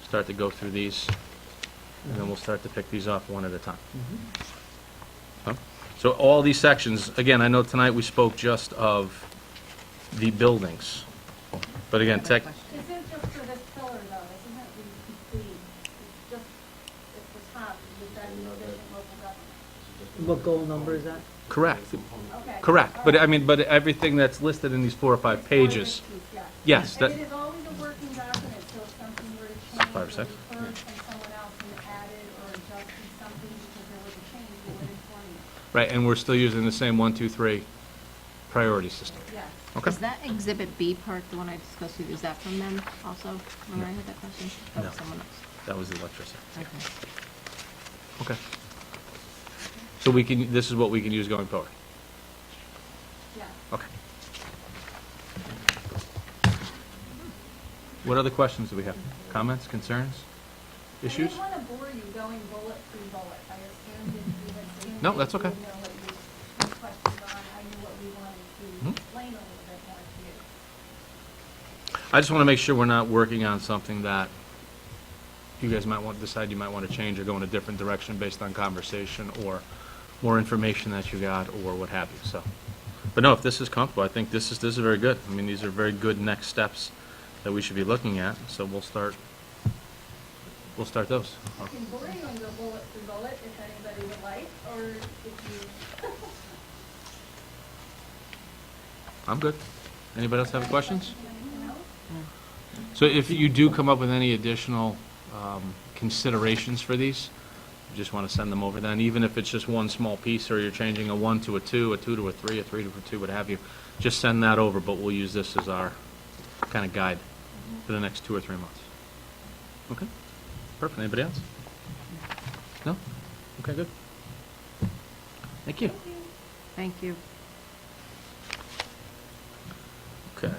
start to go through these, and then we'll start to pick these off one at a time. Okay? So all these sections, again, I know tonight we spoke just of the buildings, but again, This is just for this pillar though, isn't it? We complete, it's just, it's the top, with that efficient local government. What goal number is that? correct, Okay. correct. All But right. I mean, but everything that's listed in these 4 or 5 It's part of pages, this piece, yes. yes, And that, it is always a working document, so if something were to change, 5 or or 6, we heard from someone else and added or adjusted something because there was a change, we would inform you. right, and we're still using the same 1, 2, 3 priority system. Yes. Okay. Is that Exhibit B part, the one I discussed with you, is that from them also? Remember I had that question? That was No. someone else. That was the electricity. Okay. Okay. So we can, this is what we can use going forward? Yes. Okay. What other questions do we have? Comments, concerns, I issues? didn't want to bore you going bullet through bullet. I assumed if you had seen No, it, that's you okay. would know what your questions are. I knew what we wanted to Mhm. explain a little bit more to you. I just want to make sure we're not working on something that you guys might want, decide you might want to change or go in a different direction based on conversation or more information that you got or what have you, so. But no, if this is comfortable, I think this is very good. I mean, these are very good next steps that we should be looking at, so we'll start those. I can bore you and go bullet through bullet if anybody would like, or if you. I'm good. Anybody else have questions? Anything else? So if you do come up with any additional considerations for these, you just want to send them over then, even if it's just one small piece, or you're changing a 1 to a 2, a 2 to a 3, a 3 to a 2, what have you, just send that over, but we'll use this as our kind of guide for the next 2 or 3 months. Okay? Perfect. Anybody else? No? Okay, good. Thank you. Thank you. Okay.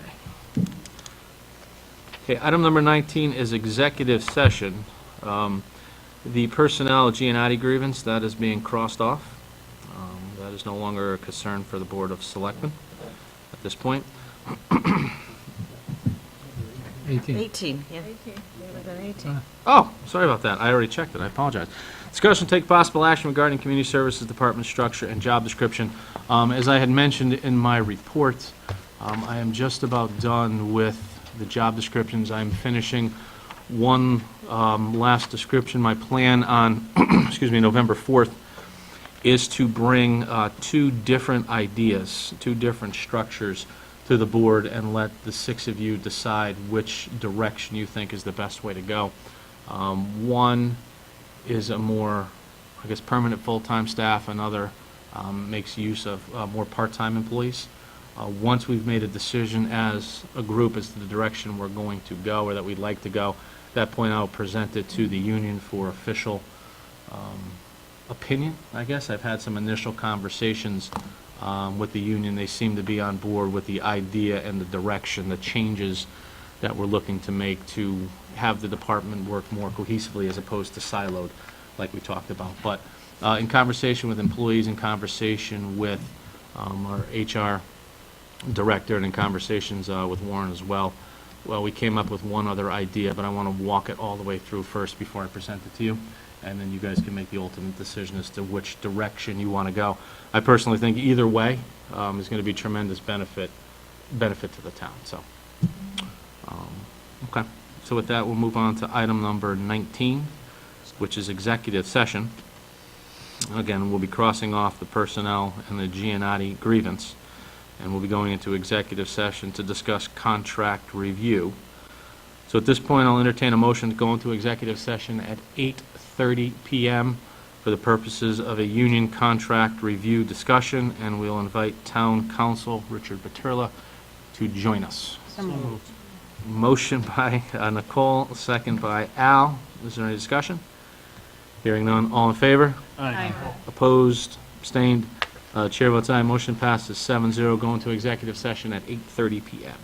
Okay, item number 19 is executive session. The personnel Giannotti grievance, that is being crossed off. That is no longer a concern for the Board of Selectmen at this point. 18, yeah. 18. Oh, sorry about that. I already checked it. I apologize. Discussion, take possible action regarding Community Services Department structure and job description. As I had mentioned in my report, I am just about done with the job descriptions. I'm finishing one last description. My plan on, excuse me, November 4th is to bring 2 different ideas, 2 different structures to the board and let the 6 of you decide which direction you think is the best way to go. One is a more, I guess, permanent full-time staff. Another makes use of more part-time employees. Once we've made a decision as a group as to the direction we're going to go or that we'd like to go, at that point I'll present it to the union for official opinion, I guess. I've had some initial conversations with the union. They seem to be on board with the idea and the direction, the changes that we're looking to make to have the department work more cohesively as opposed to siloed, like we talked about. But in conversation with employees, in conversation with our HR director, and in conversations with Warren as well, we came up with one other idea, but I want to walk it all the way through first before I present it to you, and then you guys can make the ultimate decision as to which direction you want to go. I personally think either way is going to be tremendous benefit to the town. So, okay. So with that, we'll move on to item number 19, which is executive session. Again, we'll be crossing off the personnel and the Giannotti grievance, and we'll be going into executive session to discuss contract review. So at this point, I'll entertain a motion to go into executive session at 8:30 p.m. for the purposes of a union contract review discussion, and we'll invite Town Council Richard Paterla to join us. So moved. Motion by Nicole, second by Al. Is there any discussion? Hearing none, all in favor? Aye. Opposed, abstained, chair votes aye, motion passes 7-0, go into executive session at 8:30 p.m.